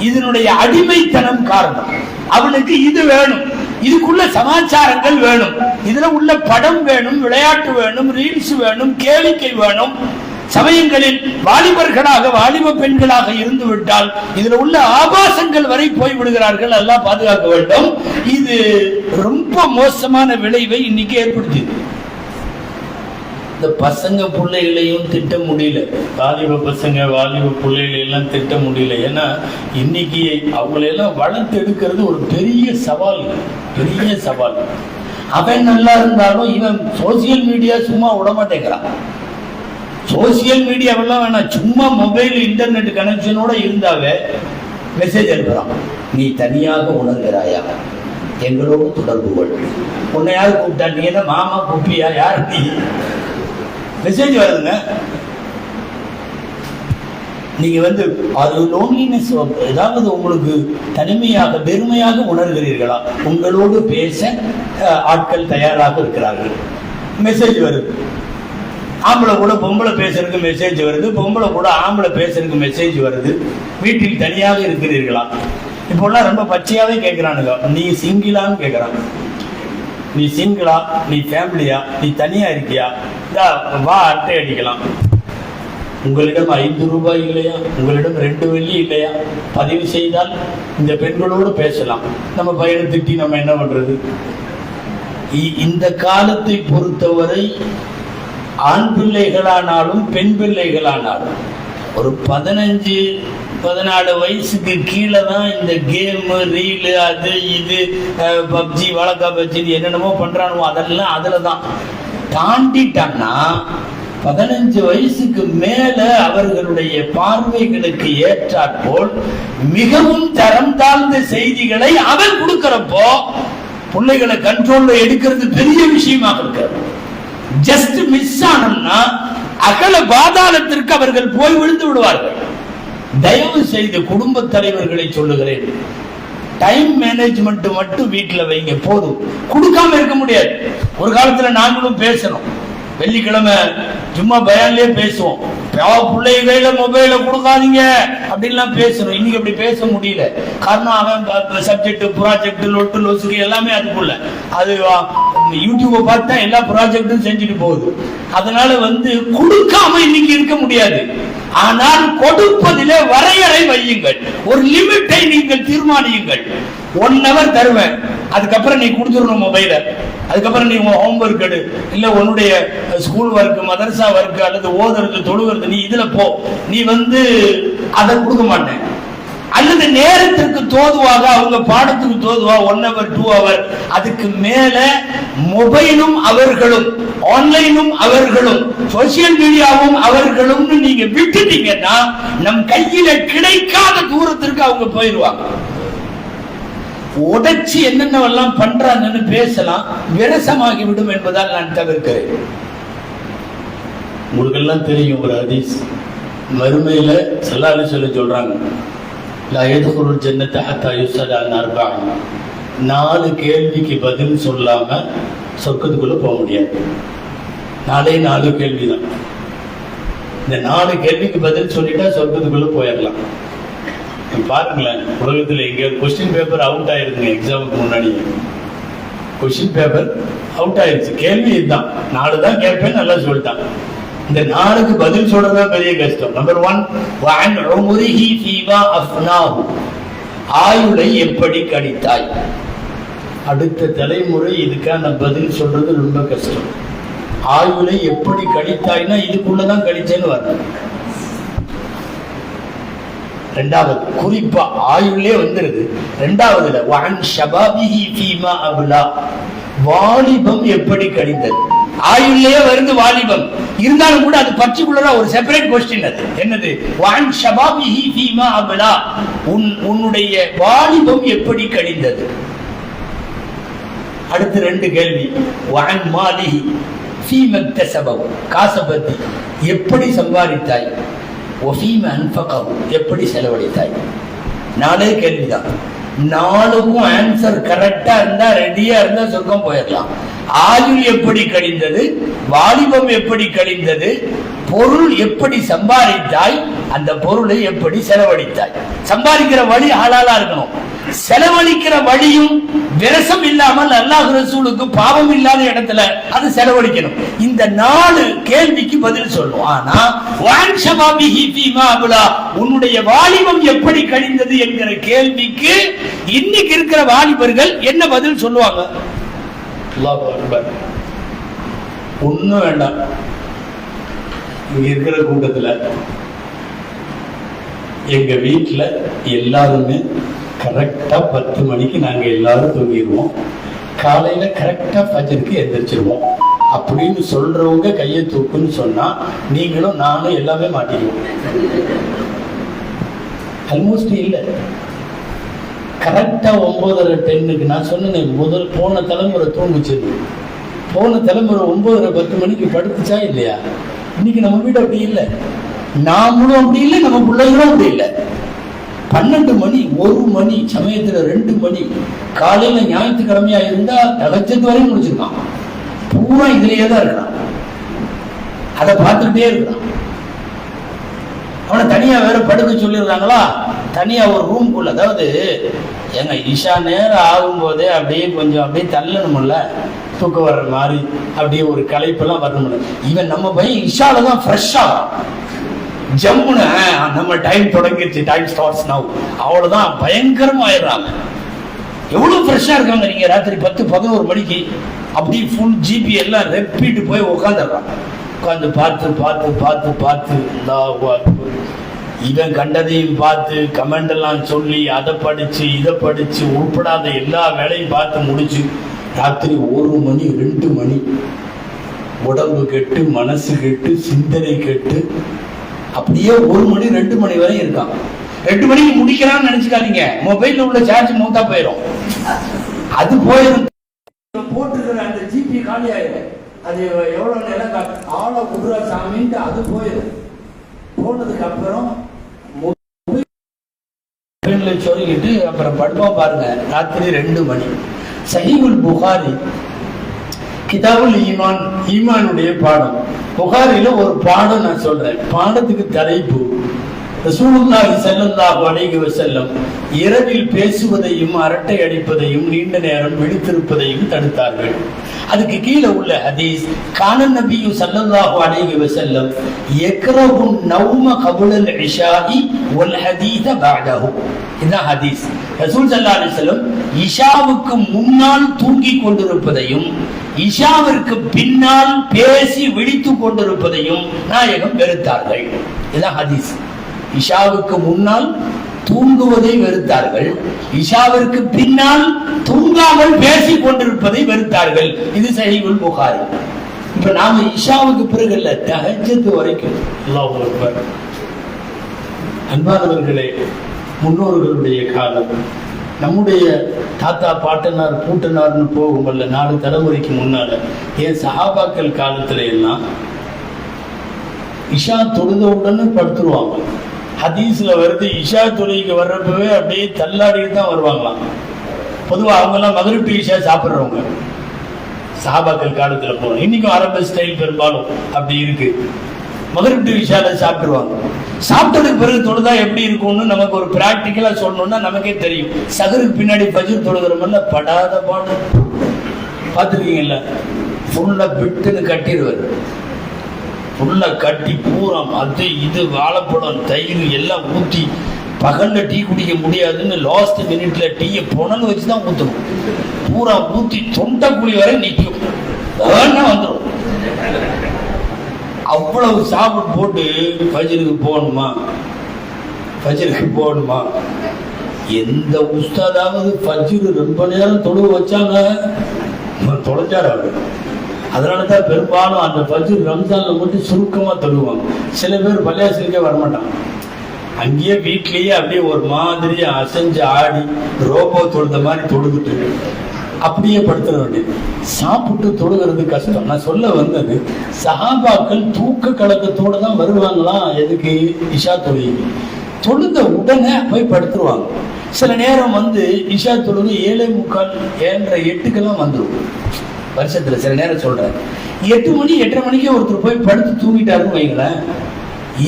Speaker 1: இதனுடைய அடிமைத்தனம் காரணம். அவனுக்கு இது வேணும், இதுக்குள்ள சமாச்சாரங்கள் வேணும், இதுல உள்ள படம் வேணும், விளையாட்டு வேணும், ரீல்ஸ் வேணும், கேளிக்கை வேணும். சமயங்களில் வாலிபர்களாக, வாலிப பெண்களாக இருந்து விட்டால் இதுல உள்ள ஆபாசங்கள் வரை போய்விடுகிறார்கள். எல்லாம் பாதுகாக்க வேண்டும். இது ரொம்ப மோசமான விளைவை இன்னைக்கு ஏற்படுத்தியது. இந்த பசங்க பிள்ளைகளையும் திட்ட முடியல, வாலிப பசங்க வாலிப பிள்ளைகளை எல்லாம் திட்ட முடியல. ஏன்னா இன்னைக்கு அவங்களையெல்லாம் வளர்த்து எடுக்கிறது ஒரு பெரிய சவால், பெரிய சவால். அவன் நல்லா இருந்தாலும் இவன் சோசியல் மீடியா சும்மா விட மாட்டேங்கிறான். சோசியல் மீடியாவெல்லாம் வேணாம், சும்மா மொபைல் இன்டர்நெட் கனெக்ஷனோட இருந்தாவே மெசேஜ் அனுப்புறான். நீ தனியாக உணர்கிறாயா, எங்களோடு தொடர்பு கொள். உன்னை யார் கூப்பிட்டா? நீ என்ன மாமா கூப்பியா? யார் நீ? மெசேஜ் வருதுங்க. நீங்க அது லோன்லினஸ், ஏதாவது உங்களுக்கு தனிமையாக வெறுமையாக உணர்கிறீர்களா? உங்களோடு பேச ஆட்கள் தயாராக இருக்கிறார்கள். மெசேஜ் வருது. ஆம்பளை கூட பொம்பளை பேசுறதுக்கு மெசேஜ் வருது, பொம்பளை கூட ஆம்பளை பேசுறதுக்கு மெசேஜ் வருது. வீட்டில் தனியாக இருக்கிறீர்களா? இப்போல்லாம் ரொம்ப பச்சையாவே கேட்கிறானுங்க, நீ சிங்கிளான்னு கேட்கறாங்க. நீ சிங்கிளா, நீ ஃபேமிலியா, நீ தனியா இருக்கியா, வா அட்டை அடிக்கலாம். உங்களிடம் 5 ரூபாய் இல்லையா, உங்களிடம் 2 வெள்ளி இல்லையா, பதிவு செய்தால் இந்த பெண்களோடு பேசலாம். நம்ம பையனை திட்டி நம்ம என்ன பண்றது? இந்த காலத்தை பொறுத்தவரை ஆண் பிள்ளைகளானாலும் பெண் பிள்ளைகளானாலும் ஒரு 15-14 வயசுக்கு கீழே தான் இந்த கேமு, ரீலு, அது இது, பப்ஜி, வழக்கா பப்ஜி, என்னென்னமோ பண்றானோ அதெல்லாம் அதுல தான். தாண்டிட்டான்னா 15 வயசுக்கு மேல அவர்களுடைய பார்வைகளுக்கு ஏற்றாற்போல் மிகவும் தரம் தாழ்ந்த செய்திகளை அவன் கொடுக்கிறப்போ பிள்ளைகளை கண்ட்ரோல்ல எடுக்கிறது பெரிய விஷயமாக இருக்கிறது. ஜஸ்ட் மிஸ் ஆனோம்னா அகல பாதாளத்திற்கு அவர்கள் போய் விழுந்து விடுவார்கள். தயவு செய்து குடும்ப தலைவர்களை சொல்லுகிறேன், டைம் மேனேஜ்மெண்ட் மட்டும் வீட்டுல வைங்க போதும். கொடுக்காம இருக்க முடியாது. ஒரு காலத்துல நாங்களும் பேசணும், வெள்ளிக்கிழமை சும்மா பயான்லயே பேசுவோம், பிள்ளைகள மொபைல கொடுக்காதீங்க அப்படின்லாம் பேசணும். இன்னைக்கு அப்படி பேச முடியல. காரணம் அவன் சப்ஜெக்ட் ப்ராஜெக்ட் லொட்டு லொசுக்கு எல்லாமே அதுக்குள்ள அது யூடியூபை பார்த்தா எல்லா ப்ராஜெக்டும் செஞ்சுட்டு போகுது. அதனால கொடுக்காம இன்னைக்கு இருக்க முடியாது. ஆனால் கொடுப்பதிலே வரையறை வையுங்கள், ஒரு லிமிட்டை நீங்கள் தீர்மானியுங்கள். 1 hour தருவேன், அதுக்கப்புறம் நீ கொடுத்துடணும் மொபைல. அதுக்கப்புறம் நீ ஹோம்ஒர்க் எடு, இல்ல உன்னுடைய ஸ்கூல் ஒர்க், மதரசா ஒர்க் அல்லது ஓதுறது தொழுகிறது, நீ இதுல போ. நீ அதை கொடுக்க மாட்டேன். அல்லது நேரத்திற்கு தோதுவாக அவங்க பாடத்துக்கு தோதுவா 1 hour 2 hour, அதுக்கு மேல மொபைலும் அவர்களும் ஆன்லைனும் அவர்களும் சோசியல் மீடியாவும் அவர்களும் நீங்க விட்டுட்டீங்கன்னா நம் கையில கிடைக்காத தூரத்திற்கு அவங்க போயிடுவாங்க. உடைச்சி என்னென்னவெல்லாம் பண்றாங்கன்னு பேசலாம், விரசமாகி விடும் என்பதால் நான் தவிர்க்கிறேன். உங்களுக்கு எல்லாம் தெரியும் ஒரு ஹதீஸ், மறுமையில ஸல்லல்லாஹு அலைஹி வஸல்லம் சொல்றாங்க, லா யதுகுலுல் ஜன்னத ஹத்தா யுஸ்அல அன் அர்பஅன். 4 கேள்விக்கு பதில் சொல்லாம சொர்க்கத்துக்குள்ள போக முடியாது. 4 கேள்விதான். இந்த 4 கேள்விக்கு பதில் சொல்லிட்டா சொர்க்கத்துக்குள்ள போயிடலாம். பாருங்களேன், உலகத்தில் எங்க கொஸ்டின் பேப்பர் அவுட் ஆயிருக்குங்க. எக்ஸாமுக்கு முன்னாடி கொஸ்டின் பேப்பர் அவுட் ஆயிருச்சு. கேள்வி இதுதான், 4 தான் கேட்பேன், நல்லா சொல்லிட்டான். இந்த 4க்கு பதில் சொல்றதுதான் பெரிய கஷ்டம். நம்பர் 1, வஅன் உம்ரிஹி ஃபீமா அஃப்னாஹு. ஆயுளை எப்படி கழித்தாய்? அடுத்த தலைமுறை இதுக்கான பதில் சொல்றது ரொம்ப கஷ்டம். ஆயுளை எப்படி கழித்தாய்னா இதுக்குள்ளதான் கழிச்சேன்னு வரணும். 2வது குறிப்பா ஆயுளே வந்துருது. 2வதுல வஅன் ஷபாபிஹி ஃபீமா அப்லா. வாலிபம் எப்படி கழிந்தது? ஆயுளே வருது வாலிபம், இருந்தாலும் கூட அது பர்టిక్యులரா ஒரு செப்பரேட் क्वेश्चन. அது என்னது? வஅன் ஷபாபிஹி ஃபீமா அப்லா. உன்னுடைய வாலிபம் எப்படி கழிந்தது? அடுத்து 2 கேள்வி, வஅன் மாலிஹி ஃபீமா இக்தஸபஹு. காசை பத்தி எப்படி சம்பாதித்தாய்? ஒஃபீமா அன்ஃபகஹு. எப்படி செலவழித்தாய்? 4 கேள்விதான். 4க்கும் ஆன்சர் கரெக்டா இருந்தா, ரெடியா இருந்தா சொர்க்கம் போயிடலாம். ஆயுள் எப்படி கழிந்தது, வாலிபம் எப்படி கழிந்தது, பொருள் எப்படி சம்பாதித்தாய், அந்த பொருளை எப்படி செலவழித்தாய். சம்பாதிக்கிற வழி ஹலாலா இருக்கணும், செலவழிக்கிற வழியும் விரசம் இல்லாமல் அல்லாஹ் ரசூலுக்கு பாவம் இல்லாத இடத்துல அது செலவழிக்கணும். இந்த 4 கேள்விக்கு பதில் சொல்லும். ஆனா வஅன் ஷபாபிஹி ஃபீமா அப்லா, உன்னுடைய வாலிபம் எப்படி கழிந்தது என்கிற கேள்விக்கு இன்னைக்கு இருக்கிற வாலிபர்கள் என்ன பதில் சொல்லுவாங்க? அல்லாஹு அக்பர். ஒண்ணும் வேண்டாம். இங்க இருக்கிற கூட்டத்துல எங்க வீட்டுல எல்லாருமே கரெக்டா 10 மணிக்கு நாங்க எல்லாரும் தூங்கிடுவோம். காலையில கரெக்டா ஃபஜ்ருக்கு எந்திரிச்சிருவோம் அப்படின்னு சொல்றவங்க கையை தூக்குன்னு சொன்னா நீங்களும் நானும் எல்லாமே மாட்டிக்குவோம். ஆல்மோஸ்ட் இல்ல, கரெக்டா 9:30 10க்கு நான் சொன்னேன். போன தலைமுறை தூங்குச்சு. போன தலைமுறை 9:30 10 மணிக்கு படுத்துச்சா இல்லையா? இன்னைக்கு நம்ம வீடு அப்படி இல்லை, நாமளும் அப்படி இல்லை, நம்ம பிள்ளைகளும் அப்படி இல்லை. 12 மணி 1 மணி சமயத்துல 2 மணி. காலையில ஞாயிற்றுக்கிழமையா இருந்தா தகச்சத்து வரையும் முடிச்சிருக்கான். பூரா இதுலயே தான் இருக்கான், அதை பார்த்துக்கிட்டே இருக்கான். அவனை தனியா வேற படுக்க சொல்லிடுறாங்களா, தனியா ஒரு ரூம்குள்ள. அதாவது எங்க இஷா நேரம் ஆகும் போதே அப்படியே கொஞ்சம் அப்படியே தள்ளணும்ல, தூக்கம் வர்ற மாதிரி அப்படியே ஒரு களைப்பெல்லாம் வரணும்ல. இவன் நம்ம பையன் இஷால தான் ஃப்ரெஷ்ஷா ஜம்முன்னு நம்ம டைம் தொடங்கிடுச்சு, டைம் ஸ்டார்ட்ஸ் நவ், அவ்வளவுதான் பயங்கரமா ஆயிடுறாங்க. எவ்வளவு ஃப்ரெஷ்ஷா இருக்காங்க. நீங்க ராத்திரி 10 11 மணிக்கு அப்படி ஃபுல் ஜிபி எல்லாம் ரெப்பிட்டு போய் உட்காந்துடுறான். உட்காந்து பார்த்து பார்த்து பார்த்து பார்த்து இவன் கண்டதையும் பார்த்து கமெண்ட் எல்லாம் சொல்லி அதை படிச்சு இதை படிச்சு உருப்படாத எல்லா வேலையும் பார்த்து முடிச்சு ராத்திரி 1 மணி 2 மணி உடம்பு கெட்டு மனசு கெட்டு சிந்தனை கெட்டு அப்படியே 1 மணி 2 மணி வரை இருக்கான். 2 மணிக்கு முடிக்கிறான்னு நினைச்சுக்காதீங்க, மொபைல்ல உள்ள சார்ஜ் மூத்தா போயிடும். அது போயிடும், போட்டிருக்கிற அந்த ஜிபி காலி ஆயிடும். அது எவ்வளவு நேரம் ஆளை குடுறா சாமின்ட்டு அது போயிடும். போனதுக்கு அப்புறம் சொல்லிக்கிட்டு அப்புறம் படுப்பா பாருங்க, ராத்திரி 2 மணி. சஹீஹுல் புகாரி கிதாபுல் ஈமான், ஈமானுடைய பாடம். புகாரில ஒரு பாடம் நான் சொல்றேன். பாடத்துக்கு தலைப்பு ரசூலுல்லாஹி ஸல்லல்லாஹு அலைஹி வஸல்லம் இரவில் பேசுவதையும் அரட்டை அடிப்பதையும் நீண்ட நேரம் விழித்திருப்பதையும் தடுத்தார்கள். அதுக்கு கீழே உள்ள ஹதீஸ், கான நபியு ஸல்லல்லாஹு அலைஹி வஸல்லம் யக்ரஹு நௌம கப்லல் இஷாஇ வல் ஹதீஸ பஅதஹு. இதுதான் ஹதீஸ். ரசூல் ஸல்லல்லாஹு அலைஹி வஸல்லம் இஷாவுக்கு முன்னால் தூங்கிக் கொண்டிருப்பதையும் இஷாவிற்கு பின்னால் பேசி விழித்துக் கொண்டிருப்பதையும் நாயகம் வெறுத்தார்கள். இதுதான் ஹதீஸ். இஷாவுக்கு முன்னால் தூங்குவதை வெறுத்தார்கள், இஷாவிற்கு பின்னால் தூங்காமல் பேசிக் கொண்டிருப்பதை வெறுத்தார்கள். இது சஹீஹுல் புகாரி. இப்ப நாம இஷாவுக்கு பிறகு இல்ல, தஹஜ்ஜத் வரைக்கும். அல்லாஹு அக்பர். அன்பானவர்களே, முன்னோர்களுடைய காலம், நம்முடைய தாத்தா பாட்டனார் பூட்டனார்னு போகும்பல்ல 4 தலைமுறைக்கு முன்னால, ஏன் சஹாபாக்கள் காலத்துல எல்லாம் இஷா தொழுத உடனே படுத்துருவாங்க. ஹதீஸ்ல வருது, இஷா தொழுகைக்கு வர்றப்பவே அப்படியே தள்ளாடிட்டு தான் வருவாங்களாம். பொதுவாக அவங்க எல்லாம் மகரிப் இஷா சாப்பிட்றவங்க சஹாபாக்கள் காலத்துல போனோம். இன்னைக்கும் அரபு ஸ்டைல் பெரும்பாலும் அப்படி இருக்கு. மகரிப் இஷால சாப்பிட்டுருவாங்க. சாப்பிட்டதுக்கு பிறகு தொழுதா எப்படி இருக்கும்னு நமக்கு ஒரு பிராக்டிக்கலா சொல்லணும்னா நமக்கே தெரியும். சகருக்கு பின்னாடி ஃபஜ்ர் தொழுகிறோம்ல, படாத பாடு பார்த்துருக்கீங்கல்ல, ஃபுல்லா பிட்டுன்னு கட்டிடுவார். ஃபுல்லா கட்டி பூரா அது இது வாழைப்பழம் தயிர் எல்லாம் ஊற்றி, பகல்ல டீ குடிக்க முடியாதுன்னு லாஸ்ட் மினிட்ல டீயை புனல் வச்சுதான் ஊற்றணும். பூரா ஊற்றி தொண்டை குழி வரை நிற்கும், வந்துடும். அவ்வளவு சாப்பிட்டு போட்டு ஃபஜ்ருக்கு போகணுமா? எந்த உஸ்தாதாவது ஃபஜ்ரு ரொம்ப நேரம் தொழுவ வச்சாங்க, தொலைச்சாரு அவரு. அதனாலதான் பெரும்பாலும் அந்த ஃபஜ்ர் ரம்ஜான்ல மட்டும் சுருக்கமா தொழுவாங்க. சில பேர் பள்ளியாசலுக்கே வரமாட்டாங்க, அங்கேயே வீட்லயே அப்படியே ஒரு மாதிரி அசைஞ்சு ஆடி ரோபோ தொழுத மாதிரி தொழுதுட்டு அப்படியே படுத்துற வேண்டியது. சாப்பிட்டு தொழுகிறது கஷ்டம். நான் சொல்ல வந்தது, சஹாபாக்கள் தூக்க கலக்கத்தோடு தான் வருவாங்களாம். எதுக்கு? இஷா தொழுகை. தொழுத உடனே போய் படுத்துருவாங்க. சில நேரம் இஷா தொழுகை 7:45 7:08 வந்துடும் வருஷத்துல. சில நேரம் சொல்றேன், 8 மணி 8:30 மணிக்கே ஒருத்தர் போய் படுத்து தூங்கிட்டாருன்னு வைங்களேன்,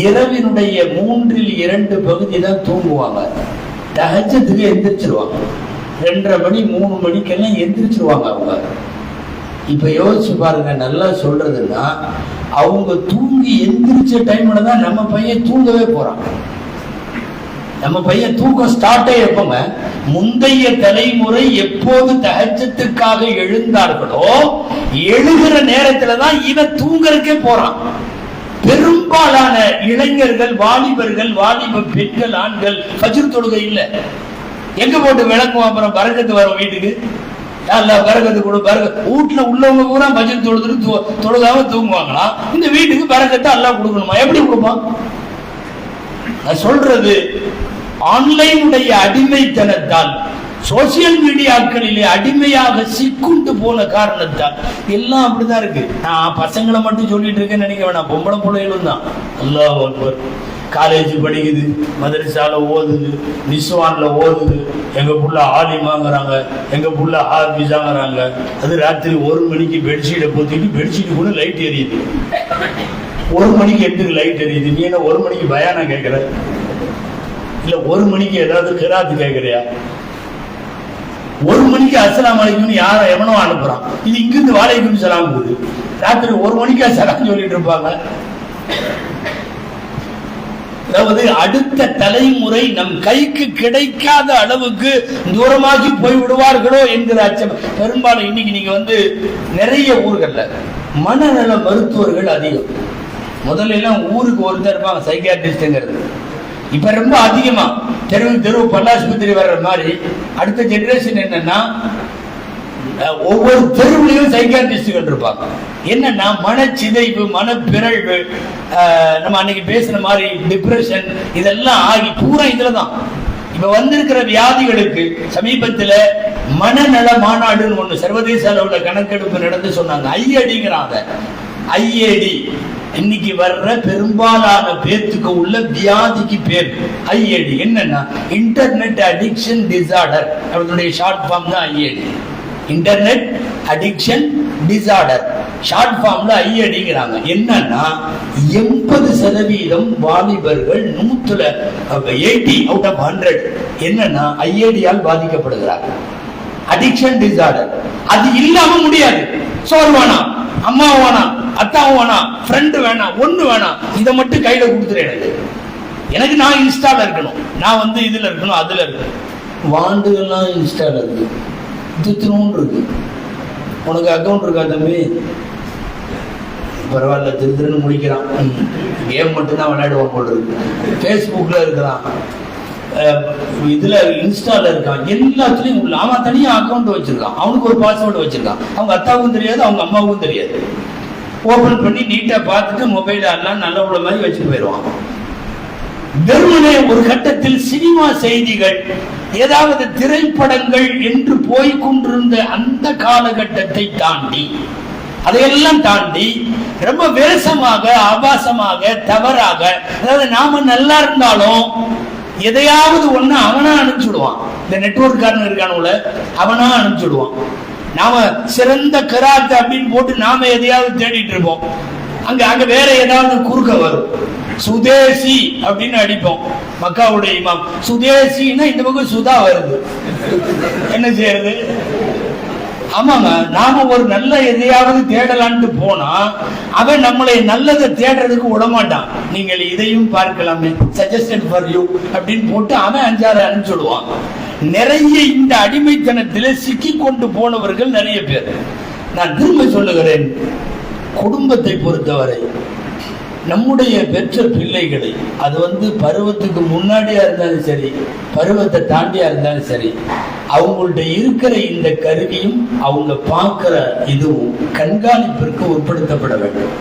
Speaker 1: இரவினுடைய 2/3 பகுதி தான் தூங்குவாங்க. தஹஜ்ஜத்துக்கு எந்திரிச்சிருவாங்க. 2:30 மணி 3 மணிக்கெல்லாம் எந்திரிச்சிருவாங்க அவங்க. இப்ப யோசிச்சு பாருங்க, நல்லா சொல்றதுன்னா அவங்க தூங்கி எந்திரிச்ச டைம்ல தான் நம்ம பையன் தூங்கவே போறான். நம்ம பையன் தூக்கம் ஸ்டார்டே எப்பங்க, முந்தைய தலைமுறை எப்போது தஹஜ்ஜத்துக்காக எழுந்தார்களோ எழுகிற நேரத்துலதான் இவன் தூங்கறதுக்கே போறான். பெரும்பாலான இளைஞர்கள், வாலிபர்கள், வாலிப பெண்கள், ஆண்கள் ஃபஜ்ர் தொழுகை இல்லை. எங்க போட்டு விளக்குவோம்? அப்புறம் பரக்கத்து வரும் வீட்டுக்கு, பரக்கத்து கொடு, வீட்டுல உள்ளவங்க பூரா ஃபஜ்ர் தொழுதுட்டு தொழுகாம தூங்குவாங்களா? இந்த வீட்டுக்கு பரக்கத்தை அல்லாஹ் கொடுக்கணுமா? எப்படி கொடுப்பான்? நான் சொல்றது, ஆன்லைனுடைய அடிமைத்தனத்தால், சோசியல் மீடியாக்களிலே அடிமையாக சிக்குண்டு போன காரணத்தால் எல்லாம் அப்படிதான் இருக்கு. நான் பசங்களை மட்டும் சொல்லிட்டு இருக்கேன்னு நினைக்க வேணாம், பொம்பளை பிள்ளைகளும் தான். அல்லாஹ் அக்பர். காலேஜ் படிக்குது, மதரசால ஓதுது, நிஸ்வான்ல ஓதுது, எங்க புள்ள ஆலிமாங்கிறாங்க, எங்க புள்ள ஹாஃபிஸாங்கிறாங்க. அது ராத்திரி 1 மணிக்கு பெட்ஷீட்டை போத்திட்டு பெட்ஷீட்டு கூட லைட் எரியுது. 1 மணிக்கு எதுக்கு லைட் எரியுது? நீ என்ன 1 மணிக்கு பயானா கேட்கற? இல்ல 1 மணிக்கு ஏதாவது கிராத்து கேட்கறியா? 1 மணிக்கு அஸ்ஸலாமு அலைக்கும்னு எவனோ அனுப்புறான். இது இங்கிருந்து வாழைக்கும் சலாம் போகுது. ராத்திரி 1 மணிக்கு சலாம் சொல்லிட்டு இருப்பாங்க. அதாவது அடுத்த தலைமுறை நம் கைக்கு கிடைக்காத அளவுக்கு தூரமாகி போய் விடுவார்களோ என்கிற அச்சம். பெரும்பாலும் இன்னைக்கு நீங்க நிறைய ஊர்கள்ல மனநல மருத்துவர்கள் அதிகம். முதல்ல எல்லாம் ஊருக்கு ஒருத்தர் இருப்பாங்க சைக்கியாட்ரிஸ்ட்ங்கிறது. இப்ப ரொம்ப அதிகமா தெருவு பல்லாஸ்பத்திரி வர்ற மாதிரி அடுத்த ஜெனரேஷன் என்னன்னா, ஒவ்வொரு தெருவுலையும் சைக்கியாட்ரிஸ்டுகள் இருப்பாங்க. என்னன்னா மனச்சிதைவு, மனப்பிறழ்வு, நம்ம அன்னைக்கு பேசுன மாதிரி டிப்ரெஷன், இதெல்லாம் ஆகி பூரா இதுலதான். இப்ப வந்திருக்கிற வியாதிகளுக்கு சமீபத்துல மனநல மாநாடுன்னு ஒண்ணு சர்வதேச அளவுல கணக்கெடுப்பு நடந்து சொன்னாங்க. ஐஏடிங்கிறாங்க. ஐஏடி இன்னைக்கு வர்ற பெரும்பாலான பேர்த்துக்கு உள்ள வியாதிக்கு பேர் ஐஏடி. என்னன்னா இன்டர்நெட் அடிக்ஷன் டிசார்டர், அவர்களுடைய ஷார்ட் ஃபார்ம் தான் IAT. Internet addiction disorder short ஃபார்ம்ல ஐஏடிங்கிறாங்க. என்னன்னா 80% வாலிபர்கள் 80 அவுட் ஆஃப் 100 என்னன்னா ஐஏடியால் பாதிக்கப்படுகிறார்கள். Addiction disorder. அது இல்லாம முடியாது. சோறு வேணாம், அம்மா வேணாம், அத்தாவும் வேணாம், ஃப்ரெண்டு வேணாம், ஒண்ணு வேணாம், இதை மட்டும் கையில கொடுத்துரு. எனக்கு நான் இன்ஸ்டால இருக்கணும், நான் இதுல இருக்கணும், அதுல இருக்கணும். வாண்டுகள்லாம் இன்ஸ்டால இருக்கு, திருத்தணும்னு இருக்கு. உனக்கு அக்கௌண்ட் இருக்கா தம்பி? பரவாயில்ல, திருத்தணும்னு முடிக்கிறான். கேம் மட்டும்தான் விளையாடுவான் போல் இருக்கு. ஃபேஸ்புக்ல இருக்கிறான், இதுல இன்ஸ்டால இருக்கான், எல்லாத்துலயும் உள்ள. அவன் தனியா அக்கௌண்ட் வச்சிருக்கான், அவனுக்கு ஒரு பாஸ்வேர்டு வச்சிருக்கான். அவங்க அத்தாவுக்கும் தெரியாது, அவங்க அம்மாவுக்கும் தெரியாது. ஓபன் பண்ணி நீட்டா பார்த்துட்டு மொபைல் எல்லாம் நல்ல உள்ள மாதிரி வச்சுட்டு போயிடுவான். வெறுமனே ஒரு கட்டத்தில் சினிமா செய்திகள், ஏதாவது திரைப்படங்கள் என்று போய்கொண்டிருந்த அந்த காலகட்டத்தை தாண்டி, அதையெல்லாம் தாண்டி ரொம்ப வேசமாக, ஆபாசமாக, தவறாக, அதாவது நாம நல்லா இருந்தாலும் எதையாவது ஒண்ணு அவனா அனுப்பிச்சுடுவான். இந்த நெட்வொர்க் காரன் இருக்கானுல, அவனா அனுப்பிச்சுடுவான். நாம சிறந்த கராத்து அப்படின்னு போட்டு நாம எதையாவது தேடிட்டு இருப்போம். அங்க வேற ஏதாவது குறுக்க வரும். சுதேசி அப்படின்னு அடிப்போம். மக்காவுடைய இமாம் சுதேசின்னா இந்த பக்கம் சுதா வருது, என்ன செய்யறது? ஆமாங்க, நாம ஒரு நல்ல எதையாவது தேடலான்ட்டு போனா அவன் நம்மளை நல்லதை தேடுறதுக்கு விடமாட்டான். நீங்கள் இதையும் பார்க்கலாமே, சஜஸ்டட் ஃபார் யூ அப்படின்னு போட்டு அவன் 5-6 அனுப்பிச்சுடுவான். நிறைய இந்த அடிமைத்தனத்தில் சிக்கி கொண்டு போனவர்கள் நிறைய பேர். நான் திரும்ப சொல்லுகிறேன், குடும்பத்தை பொறுத்தவரை நம்முடைய பெற்ற பிள்ளைகளை, அது பருவத்துக்கு முன்னாடியா இருந்தாலும் சரி, பருவத்தை தாண்டியா இருந்தாலும் சரி, அவங்கள்ட்ட இருக்கிற இந்த கருவியும் அவங்க பார்க்கிற இதுவும் கண்காணிப்பிற்கு உட்படுத்தப்பட வேண்டும்.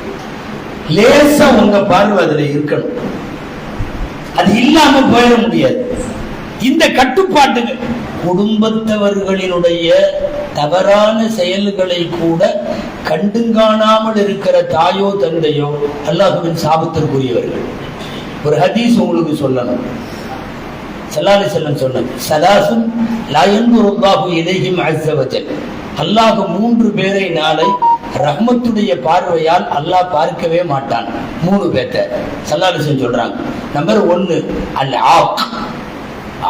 Speaker 1: லேசா உங்க பார்வை அதுல இருக்கணும், அது இல்லாம போயிட முடியாது. இந்த கட்டுப்பாட்டுக்கு குடும்பத்தவர்களினுடைய தவறான செயல்களை கூட கண்டுங்காணாமல் இருக்கிற தாயோ தந்தையோ அல்லாஹ்வின் சாபத்திற்குரியவர்கள். ஒரு ஹதீஸ் உங்களுக்கு சொல்லணும். ஸல்லல்லாஹு அலைஹி வஸல்லம் சொன்னாங்க, ஸலாசுன் லா யன்துருல்லாஹு இலைஹிம் அஸ்ஸ வஜல். அல்லாஹ் 3 பேரை நாளை ரஹ்மத்துடைய பார்வையால் அல்லாஹ் பார்க்கவே மாட்டான். 3 பேர்த்த ஸல்லல்லாஹு அலைஹி வஸல்லம் சொல்றாங்க. நம்பர் 1 அல் ஆக்.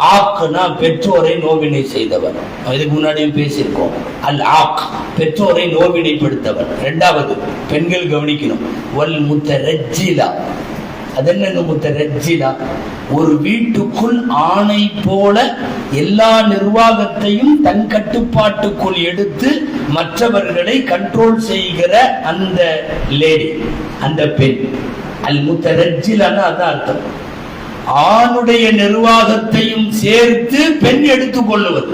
Speaker 1: ஆக்னா பெற்றோரை நோவினை செய்தவர். இதுக்கு முன்னாடியும் பேசியிருக்கோம். அல் ஆக் பெற்றோரை நோவினைப்படுத்தவர். 2வது பெண்கள் கவனிக்கணும், வல் முத்தரஜ்ஜிலா. அது என்னங்க முத்தரஜ்ஜிலா? ஒரு வீட்டுக்குள் ஆணை போல எல்லா நிர்வாகத்தையும் தன் கட்டுப்பாட்டுக்குள் எடுத்து மற்றவர்களை கண்ட்ரோல் செய்கிற அந்த லேடி, அந்த பெண். அல் முத்தரஜ்ஜிலான்னு அதான் அர்த்தம். ஆணுடைய நிர்வாகத்தையும் சேர்த்து பெண் எடுத்துக் கொள்ளுவது.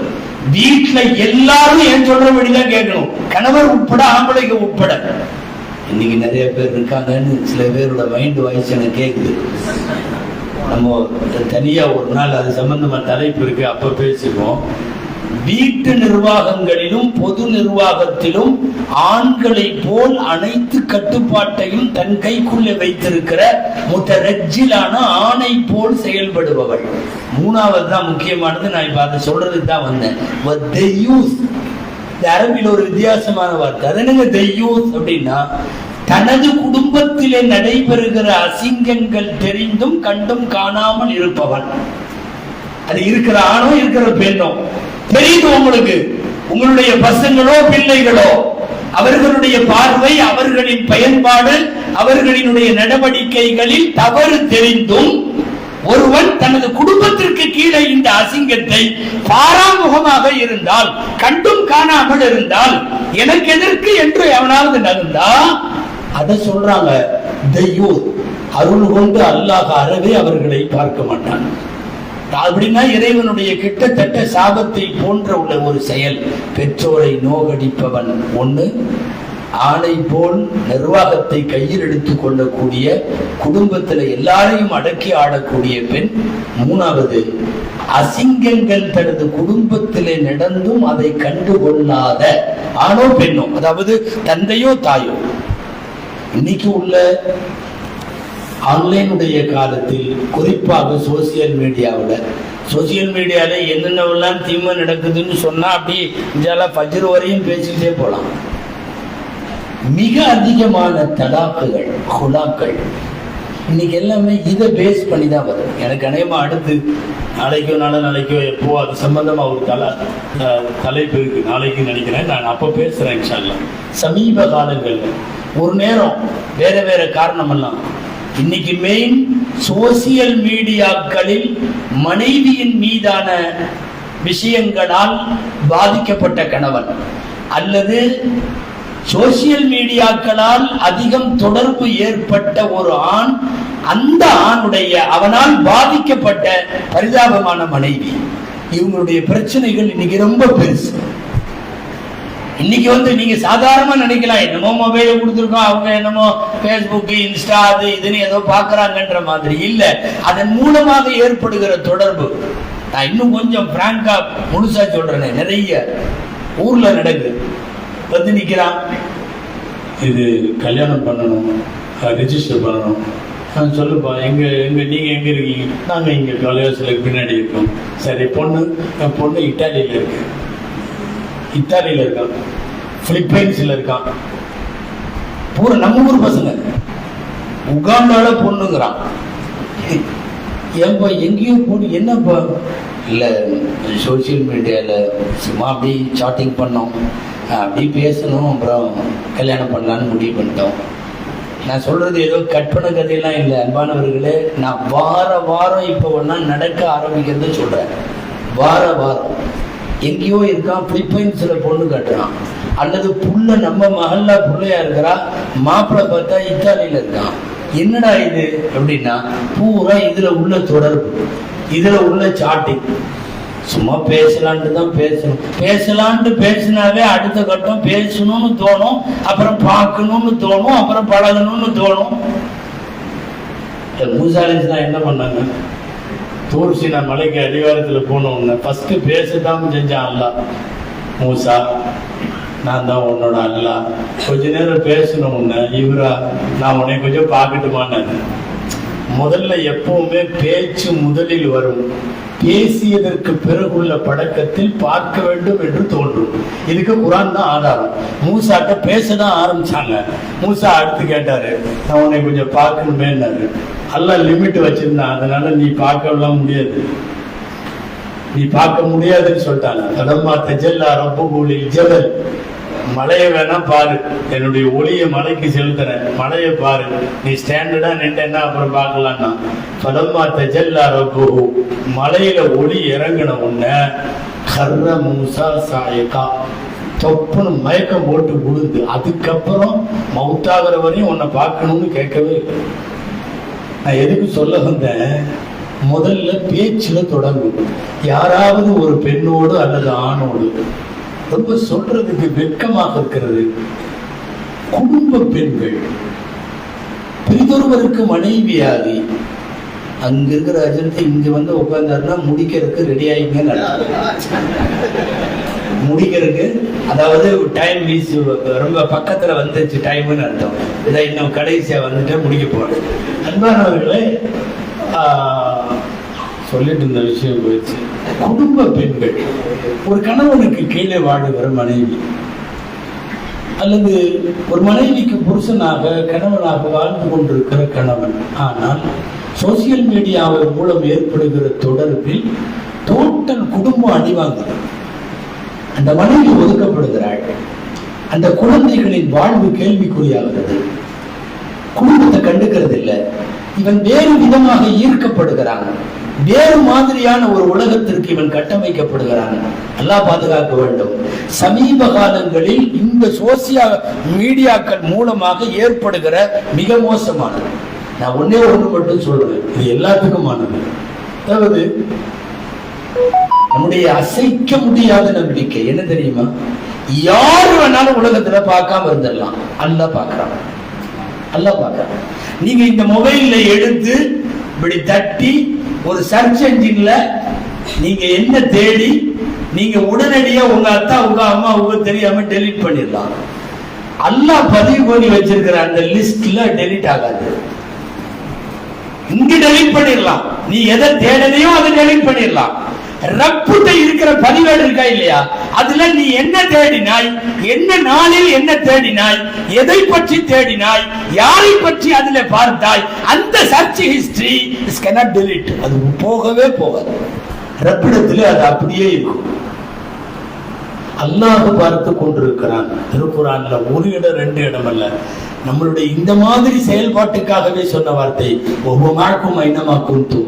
Speaker 1: வீட்டுல எல்லாரும் ஏன் சொல்றபடிதான் கேட்கணும், கணவர் உட்பட, ஆம்பளைக்கு உட்பட. இன்னைக்கு நிறைய பேர் இருக்காங்கன்னு சில பேரோட மைண்ட் வாய்ஸ் எனக்கு கேக்குது. நம்ம தனியா ஒரு நாள் அது சம்பந்தமா தலைப்பு இருக்கு, அப்ப பேசிக்குவோம். வீட்டு நிர்வாகங்களிலும் பொது நிர்வாகத்திலும் ஆண்களை போல் அனைத்து கட்டுப்பாட்டையும் தன் கைக்குள்ளே வைத்திருக்கிற முத்தரஜ்ஜிலான ஆணை போல் செயல்படுபவள். 3வது தான் முக்கியமானது. நான் இப்ப அதை சொல்றதுக்கு தான் வந்தேன். அரபில் ஒரு வித்தியாசமான வார்த்தை. அது என்னங்க தெய்யூஸ் அப்படின்னா, தனது குடும்பத்திலே நடைபெறுகிற அசிங்கங்கள் தெரிந்தும் கண்டும் காணாமல் இருப்பவன். அது இருக்கிற ஆணோ இருக்கிற பெண்ணோ தெரியுது உங்களுக்கு. உங்களுடைய பசங்களோ பிள்ளைகளோ அவர்களுடைய பார்வை, அவர்களின் பயன்பாடு, அவர்களினுடைய நடவடிக்கைகளில் தவறு தெரிந்தும் ஒருவன் தனது குடும்பத்திற்கு கீழே இந்த அசிங்கத்தை பாராமுகமாக இருந்தால், கண்டும் காணாமல் இருந்தால், எனக்கு எதற்கு என்று எவனாவது நகர்ந்தா அதை சொல்றாங்க தெய்யூஸ். அருள் கொண்டு அல்லாஹ் அறவே அவர்களை பார்க்க மாட்டான். அப்படின்னா இறைவனுடைய கிட்டத்தட்ட சாபத்தை போன்ற உள்ள ஒரு செயல். பெற்றோரை நோகடிப்பவன் 1, ஆணை போல் நிர்வாகத்தை கையில் எடுத்துக் கொள்ளக்கூடிய, குடும்பத்தில் எல்லாரையும் அடக்கி ஆடக்கூடிய பெண். 3வது அசிங்கங்கள் தனது குடும்பத்திலே நடந்தும் அதை கண்டுகொள்ளாத ஆணோ பெண்ணோ, அதாவது தந்தையோ தாயோ. இன்னைக்கு உள்ள ஆன்லைனுடைய காலத்தில், குறிப்பாக சோசியல் மீடியாவில் என்னென்னவெல்லாம் தீமை நடக்குதுன்னு சொன்னா அப்படி இதெல்லாம் ஃபஜ்ர் வரையும் பேசிக்கிட்டே போலாம். மிக அதிகமான தலாக்குகள், குலாக்கள் இன்னைக்கு எல்லாமே இதை பேஸ் பண்ணி தான் வரும். எனக்கு அநேகமா அடுத்து நாளைக்கோ எப்போ அது சம்பந்தமா ஒரு தலைப்பு இருக்கு, நாளைக்கு நினைக்கிறேன். நான் அப்போ பேசுறேன் இன்ஷா அல்லாஹ். சமீப காலங்கள்ல ஒரு நேரம் வேற காரணமெல்லாம் இன்னைக்கு மெயின் சோசியல் மீடியாக்களில் மனைவியின் மீதான விஷயங்களால் பாதிக்கப்பட்ட கணவன் அல்லது சோசியல் மீடியாக்களால் அதிகம் தொடர்பு ஏற்பட்ட ஒரு ஆண், அந்த ஆணுடைய அவனால் பாதிக்கப்பட்ட பரிதாபமான மனைவி, இவங்களுடைய பிரச்சனைகள் இன்னைக்கு ரொம்ப பெருசு. இன்னைக்கு நீங்க சாதாரணமா நினைக்கலாம், என்னமோ மொபைல கொடுத்துருக்கோம், அவங்க என்னமோ பேஸ்புக், இன்ஸ்டா, அது இதுன்னு ஏதோ பாக்குறாங்கன்ற மாதிரி இல்ல. அதன் மூலமாக ஏற்படுகிற தொடர்பு, நான் இன்னும் கொஞ்சம் பிராங்கா முழுசா சொல்றேன், நிறைய ஊர்ல நடக்குது. நிக்கிறான், இது கல்யாணம் பண்ணணும், ரெஜிஸ்டர் பண்ணணும். சொல்லுப்பா, நீங்க எங்க இருக்கீங்க? நாங்க இங்க கலைவாசலுக்கு பின்னாடி இருக்கோம். சரி, பொண்ணு இத்தாலியில இருக்கான், பிலிப்பைன்ஸ்ல இருக்கான். பூரா நம்ம ஊர் பசங்க. உகாண்டால பொண்ணுங்கிறான். ஏன்பா எங்கேயோ போன? என்னப்பா? இல்லை, சோசியல் மீடியாவில் சும்மா அப்படி சாட்டிங் பண்ணோம், அப்படி பேசணும், அப்புறம் கல்யாணம் பண்ணலான்னு முடிவு பண்ணிட்டோம். நான் சொல்றது ஏதோ கற்பனை கதையெல்லாம் இல்லை அன்பானவர்களே. நான் வாரம் இப்போ ஒன்றா நடக்க ஆரம்பிக்கிறது சொல்கிறேன். வாரம் எங்கேயோ இருக்கான், பிலிப்பைன்ஸில் பொண்ணு கட்டுறான், அல்லது புள்ள நம்ம மகள்ல பிள்ளையா இருக்கிறா, மாப்பிள்ளை பார்த்தா இத்தாலியில இருக்கான். என்னடா இது அப்படின்னா, பூரா இதுல உள்ள தொடர்பு, இதுல உள்ள சாட்டிங். சும்மா பேசலான்ட்டு தான் பேசலான்ட்டு பேசினாவே அடுத்த கட்டம் பேசணும்னு தோணும், அப்புறம் பார்க்கணும்னு தோணும், அப்புறம் பழகணும்னு தோணும். மூசாலிஸ்லாம் என்ன பண்ணாங்க? தூர்சினா மலைக்கு அடிவாரத்தில் போனோம்னு ஃபர்ஸ்ட் பேசதான் செஞ்சான். அல்லாஹ், மூசா நான் தான் உன்னோட அல்லாஹ், கொஞ்ச நேரம் பேசணும் உன்னை, இவரா நான் உன்னை கொஞ்சம் பார்க்கட்டுமான்னு. முதல்ல எப்பவுமே பேச்சு முதலில் வரும், பேசியதற்கு பிறகுள்ள பழக்கத்தில் பார்க்க வேண்டும் என்று தோன்றும். இதுக்கு குரான் தான் ஆதாரம். மூசாட்ட பேசதான் ஆரம்பிச்சாங்க. மூசா அடுத்து கேட்டாரு, நான் உன்னை கொஞ்சம் பார்க்கணுமேன்னாரு. அல்லாஹ் லிமிட் வச்சிருந்தான், அதனால நீ பார்க்கலாம் முடியாது, நீ பார்க்க முடியாதுன்னு சொல்லிட்டாங்க. கடம்மா தஜல்லா ரப்புல் ஜபல், மலையை வேணா பாரு, என்னுடைய ஒளியை மலைக்கு செலுத்துறேன், மலையை பாரு, நீ ஸ்டாண்டர்டா நின்றா அப்புறம் பார்க்கலாம்னா. பலம்மா தஜல்லா ரப்புஹு, மலையில ஒளி இறங்கின உடனே கர்ர மூசா சாயகா, தொப்புன்னு மயக்கம் போட்டு விழுந்து, அதுக்கப்புறம் மவுத்தாகிற வரையும் உன்னை பார்க்கணும்னு கேட்கவே. நான் எதுக்கு சொல்ல வந்தேன், முதல்ல பேச்சுல தொடங்கும். யாராவது ஒரு பெண்ணோடு அல்லது ஆணோடு ரொம்ப சொல்றதுக்கு வெட்கமாக இருக்கிறது. குடும்ப பெண்கள் பிரிதொருவருக்கு மனைவியாகி அங்க இருக்கிற அஜனத்தை இங்க வந்து உட்கார்ந்தாருன்னா முடிக்கிறதுக்கு ரெடி ஆகிங்க. முடிக்கிறதுக்கு அதாவது டைம் வீஸ் ரொம்ப பக்கத்துல வந்துச்சு டைம்னு அர்த்தம். இதை இன்னும் கடைசியா வந்துட்டு முடிக்க போறேன். அன்பானவர்களே, சொல்லிட்டு இருந்த விஷயம் போயிடுச்சு. குடும்ப பெண்கள், ஒரு கணவனுக்கு கீழே வாழுகிற மனைவி அல்லது ஒரு மனைவிக்கு புருஷனாக கணவனாக வாழ்ந்து கொண்டிருக்கிற கணவன், ஆனால் சோசியல் மீடியாவின் மூலம் ஏற்படுகிற தொடர்பில் டோட்டல் குடும்பம் அடிவாங்குது. அந்த மனைவி ஒதுக்கப்படுகிறாள், அந்த குழந்தைகளின் வாழ்வு கேள்விக்குறியாகிறது, குடும்பத்தை கண்டுக்கிறது இல்லை. இவன் வேறு விதமாக ஈர்க்கப்படுகிறான், வேறு மாதிரியான ஒரு உலகத்திற்கு இவன் கட்டமைக்கப்படுகிறான். அல்லாஹ் பாதுகாக்க வேண்டும். சமீப காலங்களில் இந்த சோசியல் மீடியாக்கள் மூலமாக ஏற்படுகிற மிக மோசமானது, நான் ஒன்னே ஒன்று மட்டும் சொல்றேன், இது எல்லாத்துக்குமானது. அதாவது நம்முடைய அசைக்க முடியாத நம்பிக்கை என்ன தெரியுமா? யாரு வேணாலும் உலகத்துல பார்க்காம இருந்துடலாம், அல்லாஹ் பார்க்கறான். அல்லாஹ் பார்க்கறான். நீங்க இந்த மொபைல்ல எடுத்து இப்படி தட்டி ஒரு சர்ச் என்ஜின்ல நீங்க என்ன தேடி நீங்க உடனடியா உங்க அத்தா உங்க அம்மா உங்க தெரியாம டெலீட் பண்ணிடலாம். அல்லாஹ் பதிவு பண்ணி வச்சிருக்கிற அந்த லிஸ்ட்ல டெலிட் ஆகாது. இங்க டெலிட் பண்ணிடலாம். நீ எதை தேடலையோ அதை டெலிட் பண்ணிடலாம். ரப்புட்ட இருக்கிற பதிவேடு இருக்கா இல்லையா, அதுல நீ என்ன தேடினாய், என்ன நாளில் என்ன தேடினாய், எதை பற்றி தேடினாய், யாரை பற்றி அதுல பார்த்தாய், அந்த church history is cannot delete. அது போகவே போகாது. ரப்பிடத்தில் அது அப்படியே இருக்கும். அல்லாஹ் பார்த்து கொண்டிருக்கிறான். திருக்குறான்ல ஒரு இடம் ரெண்டு இடம் அல்ல, நம்மளுடைய இந்த மாதிரி செயல்பாட்டுக்காகவே சொன்ன வார்த்தை ஒவ்வொருக்கும் ஐனமாக்கும் தூ,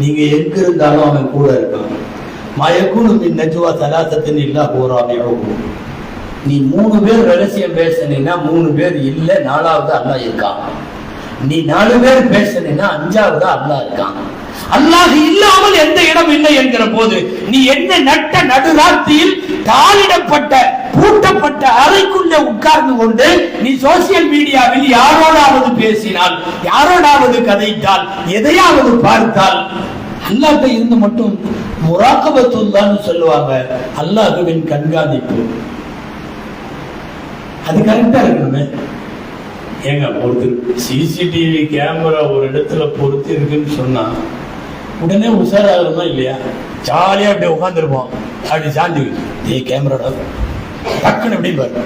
Speaker 1: நீங்க எங்க இருந்தாலும் அவன் கூட இருக்கான். மயக்கும் நஜுவா தலாசத்தின் இல்லா போராமையும், நீ 3 பேர் ரகசியம் பேசினா 3 பேர் இல்ல, 4வது அல்லாஹ் இருக்கான். நீ 4 பேர் பேசினா 5வது அல்லாஹ் இருக்கான். அல்லாஹ் இல்லாமல் எந்த இடம் இல்லை என்கிற போது நீ என்ன நட்ட நடுராத்திரியில் தாளிடப்பட்ட பூட்டப்பட்ட அறைக்குள்ள உட்கார்ந்து கொண்டு நீ சோசியல் மீடியாவில் யாரோடாவது பேசினால், யாரோடாவது கதைத்தால், எதையாவது பார்த்தால், அல்லாஹ்ட்ட இருந்து மட்டும் முராகபத்துல்லான்னு சொல்லுவாங்க, அல்லாஹ்வின் கண்காணிப்பு. அது கரெக்டா இருக்கணுமே. ஏங்க ஒருத்தர் சிசிடிவி கேமரா ஒரு இடத்துல பொருத்தி இருக்குன்னு சொன்னா உடனே உஷாராகணுமா இல்லையா? ஜாலியா அப்படியே உட்காந்துருப்போம். அப்படி சாந்தி கேமரா டக்குன்னு எப்படி பாரு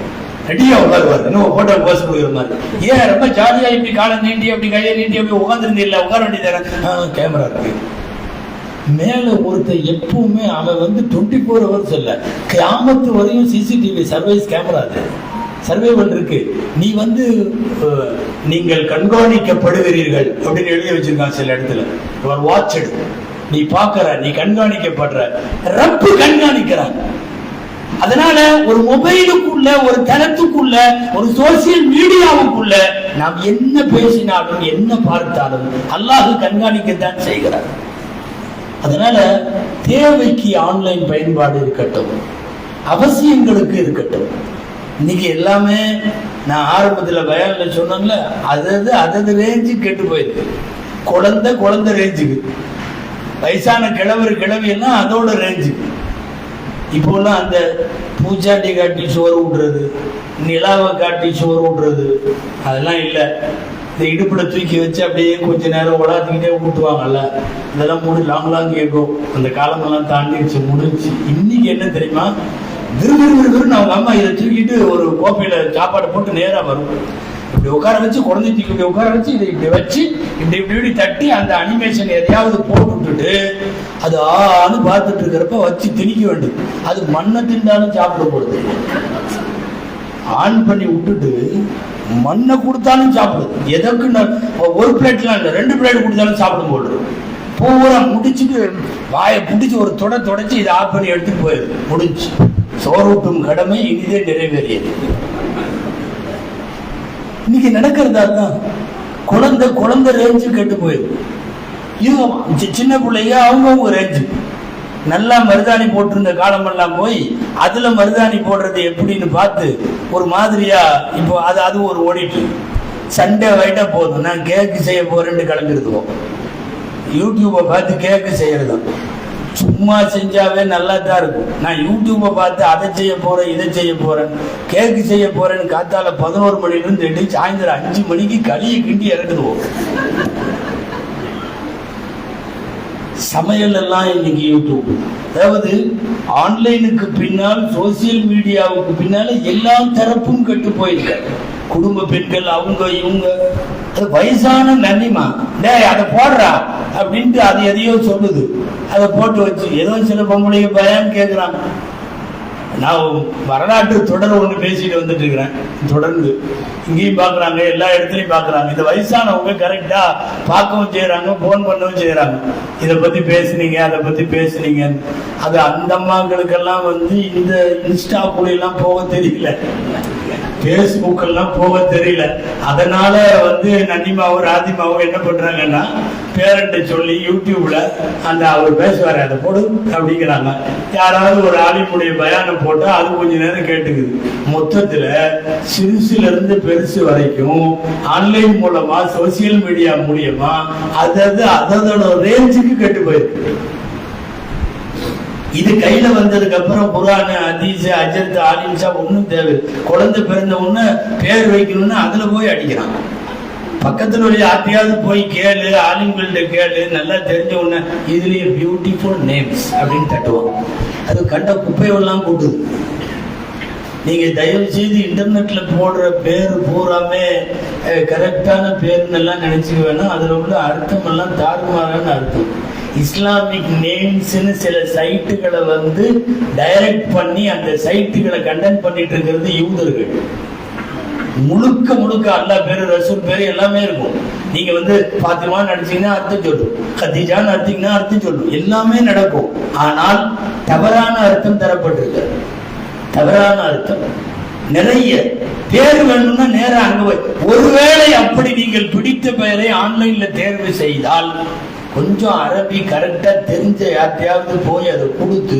Speaker 1: ரெடியா உட்காருவாரு, இன்னும் போட்டோ போஸ் கொடுக்குற மாதிரி. ஏன் ரொம்ப ஜாலியா இப்படி காலை நீண்டி அப்படி கையை நீண்டி அப்படி உட்காந்துருந்தீங்களா, உட்கார வேண்டியது கேமரா இருக்கு. மேல ஒருத்தர் எப்பவுமே அவன் 24 hours இல்ல, கியாமத்து வரையும் சிசிடிவி சர்வைஸ் கேமரா அது சர்வைவல் இருக்கு. நீ நீங்கள் கண்காணிக்கப்படுகிறீர்கள் அப்படின்னு எழுதி வச்சிருக்கான் சில இடத்துல. வாட்சடு, நீ பாக்குற, நீ கண்காணிக்கப்படுற, ரப்பு கண்காணிக்கிறான். அதனால ஒரு மொபைலுக்குள்ள, ஒரு தளத்துக்குள்ள, ஒரு சோசியல் மீடியாவுக்குள்ள நாம் என்ன பேசினாலும் என்ன பார்த்தாலும் அல்லாஹ் கண்காணிக்கத்தான் செய்கிறார். அதனால தேவைக்கு ஆன்லைன் பயன்பாடு இருக்கட்டும், அவசியங்களுக்கு இருக்கட்டும். இன்னைக்கு எல்லாமே நான் ஆரம்பத்தில் பயான்ல சொன்னேன்ல, அதது ரேஞ்சு கெட்டு போயிருக்கு. குழந்தை ரேஞ்சுக்கு, வயசான கிழவி எல்லாம் அதோட ரேஞ்சுக்கு. இப்போலாம் அந்த பூச்சாண்டி காட்டி சோறு விடுறது, நிலாவை காட்டி சோறு விடுறது அதெல்லாம் இல்லை. இந்த இடுப்புல தூக்கி வச்சு அப்படியே கொஞ்ச நேரம் உலாத்திக்கிட்டே ஊட்டுவாங்கல்ல, இதெல்லாம் லாங் கேட்கும். அந்த காலமெல்லாம் தாண்டிடுச்சு, முடிஞ்சு. இன்னைக்கு என்ன தெரியுமா, விறுவிறுன்னு அவங்க அம்மா இதை தூக்கிட்டு ஒரு கோப்பையில சாப்பாடு போட்டு நேரா வரும். இப்படி உட்கார வச்சு குழந்தை தூக்கி இப்படி உட்கார வச்சு இதை இப்படி வச்சு இப்படி தட்டி அந்த அனிமேஷன் எதையாவது போட்டு விட்டுட்டு அது ஆன்னு பார்த்துட்டு இருக்கிறப்ப வச்சு திணிக்க வேண்டும். அது மண்ணை திண்டாலும் சாப்பிட போடுது. ஆன் பண்ணி விட்டுட்டு மண்ணை கொடுத்தாலும் சாப்பிடுது. எதற்கு ஒரு பிளேட்லாம் இல்லை, 2 பிளேட் கொடுத்தாலும் சாப்பிடும் போடுறது. பூரா முடிச்சுட்டு வாயை பிடிச்சி ஒரு தொடச்சி இதை ஆஃப் பண்ணி எடுத்துட்டு போயிடுது. முடிஞ்சு சோறூட்டும் கடமை இனிதே நிறைவேறியது. இன்னைக்கு நடக்கிறதா தான். குழந்தை ரேஞ்சு கெட்டு போயிடுது. இது சின்ன பிள்ளைங்க அவங்கவுங்க ரேஞ்சு. நல்லா மருதாணி போட்டிருந்த காலமெல்லாம் போய் அதுல மருதாணி போடுறது எப்படின்னு பார்த்து ஒரு மாதிரியா இப்போ அது ஒரு ஓடிட்டு. சண்டே வைட்டா போதும், நான் கேக்கு செய்ய போறேன்னு கிளம்பிடுவோம். யூடியூப்பை பார்த்து கேக்கு செய்யறது சும்மா செஞ்சாவே நல்லா தான் இருக்கும். நான் யூடியூப்பை பார்த்து அதை செய்ய போறேன், இதை செய்ய போறேன், கேக்கு செய்ய போறேன்னு காத்தால 11 மணிலிருந்து சாயந்தரம் 5 மணிக்கு களியை கிண்டி இறக்குதுவோம். சமையல் எல்லாம் இன்னைக்கு யூடியூப். அதாவது ஆன்லைனுக்கு பின்னால், சோசியல் மீடியாவுக்கு பின்னால எல்லா தரப்பும் கெட்டு போயிருக்க. குடும்ப பெண்கள் அவங்க இவங்க, வயசான நன்னிமா டேய் அதை போடுறா அப்படின்ட்டு அது எதையோ சொல்லுது. அதை போட்டு வச்சு ஏதோ சில பொம்பளைங்க பயான்னு கேட்குறாங்க. நான் வரலாற்று தொடர் ஒன்று பேசிட்டு வந்துட்டு இருக்கிறேன். தொடர்ந்து இங்கேயும் பார்க்குறாங்க, எல்லா இடத்துலையும் பார்க்குறாங்க. இந்த வயசானவங்க கரெக்டாக பார்க்கவும் செய்கிறாங்க, ஃபோன் பண்ணவும் செய்கிறாங்க. இதை பற்றி பேசுனீங்க, அதை பற்றி பேசுனீங்க. அது அந்த அம்மாங்களுக்கெல்லாம் இந்த இன்ஸ்டாக்குள்ளெல்லாம் போக தெரியல, பேஸ்புக் எல்லாம் போக தெரியல. அதனால நன்னிமாவும் ராதிமாவும் என்ன பண்றாங்கன்னா, பேரண்ட்டை சொல்லி யூடியூப்ல அந்த அவர் பேசுவாரு அதை போடு அப்படிங்கிறாங்க. யாராவது ஒரு ஆலிமுடைய பயானம் போட்டா அது கொஞ்ச நேரம் கேட்டுக்குது. மொத்தத்துல சிறுசுல இருந்து பெருசு வரைக்கும் ஆன்லைன் மூலமா, சோசியல் மீடியா மூலியமா அதோட ரேஞ்சுக்கு கெட்டு போயிருக்கு. இது கையில வந்ததுக்கு அப்புறம் குர்ஆன், ஹதீஸ், அஜர்த், ஆலிம்ஷா ஒன்னும் தேவை. குழந்தை பிறந்த உடனே பேர் வைக்கணும்னு அதுல போய் அடிக்கிறான். பக்கத்துல உள்ள யார்ட்டையாவது போய் கேளு, ஆலிம்கள்ட்ட கேளு, நல்லா தெரிஞ்ச உடனே இதுலயே பியூட்டிஃபுல் நேம்ஸ் அப்படின்னு தட்டுவான். அது கண்ட குப்பையெல்லாம் கூட்டுது. நீங்க தயவு செய்து இன்டர்நெட்ல போடுற பேர் பூராமே கரெக்டான பேருன்னு எல்லாம் நினைச்சுக்க வேணாம். அதுல உள்ள அர்த்தம் எல்லாம் தாறுமாறான அர்த்தம். இஸ்லாமிக் நேம்ஸ்னு சில சைட்டுகளை வந்து டைரக்ட் பண்ணி அந்த சைட்டுகளை கண்டென்ட் பண்ணிட்டு இருக்கிறது யூதர்கள். முழுக்க முழுக்க அல்லாஹ் பேரு, ரசூல் பேரு எல்லாமே இருக்கும். நீங்க வந்து பாத்திமான்னு அடிச்சீங்கன்னா அர்த்தம் சொல்லும், கதீஜான்னு அடிச்சீங்கன்னா அர்த்தம் சொல்லும், எல்லாமே நடக்கும். ஆனால் தவறான அர்த்தம் தரப்பட்டிருக்கு. தவறான அர்த்தம் நிறைய. பேர் வேணும்னா நேரம் அங்க போய், ஒருவேளை அப்படி நீங்கள் பிடித்த பெயரை ஆன்லைன்ல தேர்வு செய்தால் கொஞ்சம் அரபி கரெக்டா தெரிஞ்ச யார்ட்டையாவது போய் அதை கொடுத்து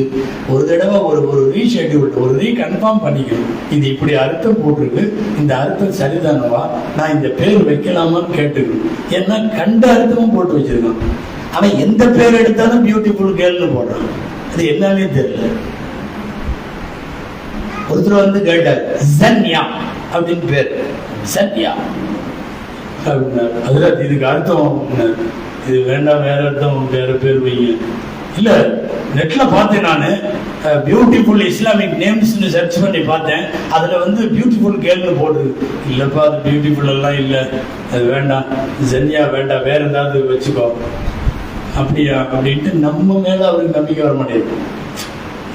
Speaker 1: ஒரு தடவை ஒரு ரீஷெட்யூல், ஒரு ரீகன்ஃபார்ம் பண்ணிக்கணும். இது இப்படி அர்த்தம் போட்டிருக்கு, இந்த அர்த்தம் சரிதானவா, நான் இந்த பேர் வைக்கலாமான்னு கேட்டுக்கணும். ஏன்னா கண்ட அர்த்தமும் போட்டு வச்சிருக்கான். அவன் எந்த பேர் எடுத்தாலும் பியூட்டிஃபுல் கேர்ள்னு போடுறான். அது என்னன்னே தெரியல. ஒருத்தர் வந்து கேட்டார், சன்யா அப்படின்னு பேர், சன்யா அப்படின்னாரு. அதுல இதுக்கு அர்த்தம் இது வேண்டாம், வேற அர்த்தம், வேற பேர் வைங்க. இல்ல நெட்ல பார்த்தேன் நானு, பியூட்டிஃபுல் இஸ்லாமிக் நேம்ஸ்னு சர்ச் பண்ணி பார்த்தேன். அதுல வந்து பியூட்டிஃபுல் கேர்ள்னு போடுது. இல்லப்பா அது பியூட்டிஃபுல் எல்லாம் இல்ல, அது வேண்டாம், சன்யா வேண்டாம், வேற ஏதாவது வச்சுக்கோ அப்படியா அப்படின்ட்டு நம்ம மேல அவருக்கு நம்பிக்கை வர மாட்டேங்குது.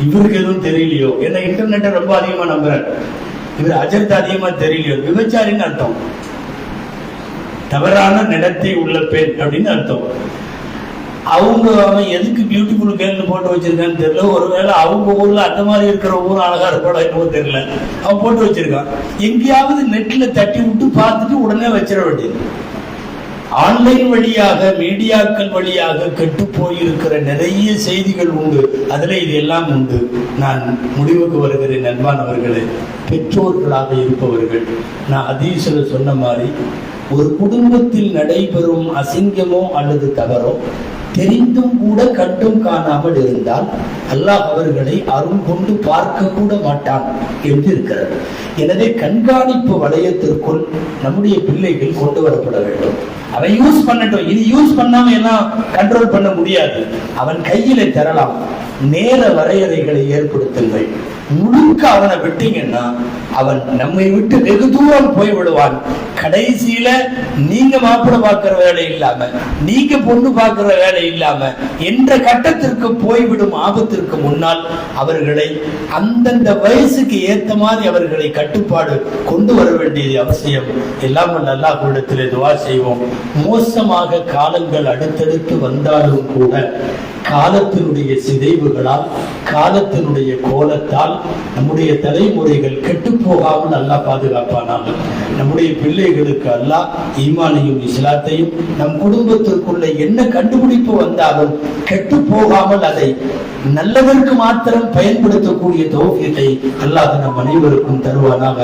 Speaker 1: இவருக்கு எதுவும் தெரியலையோ, ஏன்னா இன்டர்நெட்டை ரொம்ப அதிகமா நம்புறாரு. இவர் அஜர்த் அதிகமா தெரியலையோ, விபச்சாரின்னு அர்த்தம், தவறான நடத்தை உள்ள பெண் அப்படின்னு அர்த்தம். அவன் எதுக்கு பியூட்டிஃபுல் கேர்ள்னு போட்டு வச்சிருக்கான்னு தெரியல. ஒருவேளை அவங்க ஊர்ல அந்த மாதிரி இருக்கிற ஊர் அழகா இருப்பாடா என்னவோ தெரியல, அவன் போட்டு வச்சிருக்கான். எங்கேயாவது நெட்ல தட்டி விட்டு பார்த்துட்டு உடனே வச்சிட வேண்டியது. ஆன்லைன் வழியாக, மீடியாக்கள் வழியாக கெட்டு போயிருக்கிற நிறைய செய்திகள் உண்டு. அதுல இது எல்லாம் உண்டு. நான் முடிவுக்கு வருகிறேன் அன்பானவர்களே, பெற்றோர்களாக இருப்பவர்கள், நான் ஹதீஸ்ல சொன்ன மாதிரி ஒரு குடும்பத்தில் நடைபெறும் அசிங்கமோ அல்லது தவறோ தெரிந்தும் கூட கண்டும் காணாமல் இருந்தால் அல்லாஹ் அவர்களை அருள் கொண்டு பார்க்க கூட மாட்டான் என்று இருக்கிறது. எனவே கண்காணிப்பு வளையத்திற்குள் நம்முடைய பிள்ளைகள் கொண்டு வரப்பட வேண்டும். அவன் யூஸ் பண்ணட்டும். இது யூஸ் பண்ணாம எல்லாம் கண்ட்ரோல் பண்ண முடியாது. அவன் கையில தரலாம். நேர வரையறைகளை ஏற்படுத்துங்கள். முழுக்க அவனை விட்டீங்கன்னா அவன் நம்மை விட்டு வெகு தூரம் போய் விடுவான். கடைசியில நீங்க மாப்பிள்ளை பார்க்கிற வேலை இல்லாம, நீங்க பொண்ணு பார்க்கிற வேலை இல்லாம என்ற கட்டத்திற்கு போய்விடும் ஆபத்திற்கு முன்னால் அவர்களை அந்தந்த வயசுக்கு ஏற்ற மாதிரி அவர்களை கட்டுப்பாடு கொண்டு வர வேண்டியது அவசியம். எல்லாம் அல்லாஹ்விடத்திலே துஆ செய்வோம். மோசமாக காலங்கள் அடுத்தடுத்து வந்தாலும் கூட காலத்தினுடைய சிதைவுகளால், காலத்தினுடைய கோலத்தால் நம்முடைய தலைமுறைகள் கெட்டு போகாமல் அல்லாஹ் பாதுகாப்பானாக. நம்முடைய பிள்ளைகளுக்கு அல்லாஹ் ஈமானையும் இஸ்லாத்தையும், நம் குடும்பத்திற்குள்ள என்ன கண்டுபிடிப்பு வந்தாலும் கெட்டு போகாமல் அதை நல்லதற்கு மாத்திரம் பயன்படுத்தக்கூடிய தௌஃபீகை அல்லாஹ் நம் அனைவருக்கும் தருவானாக.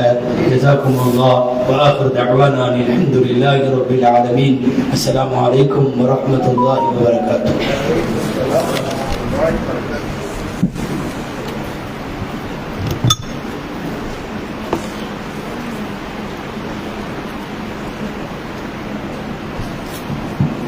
Speaker 1: ஜஸாக்குமுல்லாஹ் வ ஆகிரு தஅவானா அல்ஹம்துலில்லாஹி ரப்பில் ஆலமீன். அஸ்ஸலாமு அலைக்கும் வ ரஹ்மத்துல்லாஹி வ பரகாத்துஹு.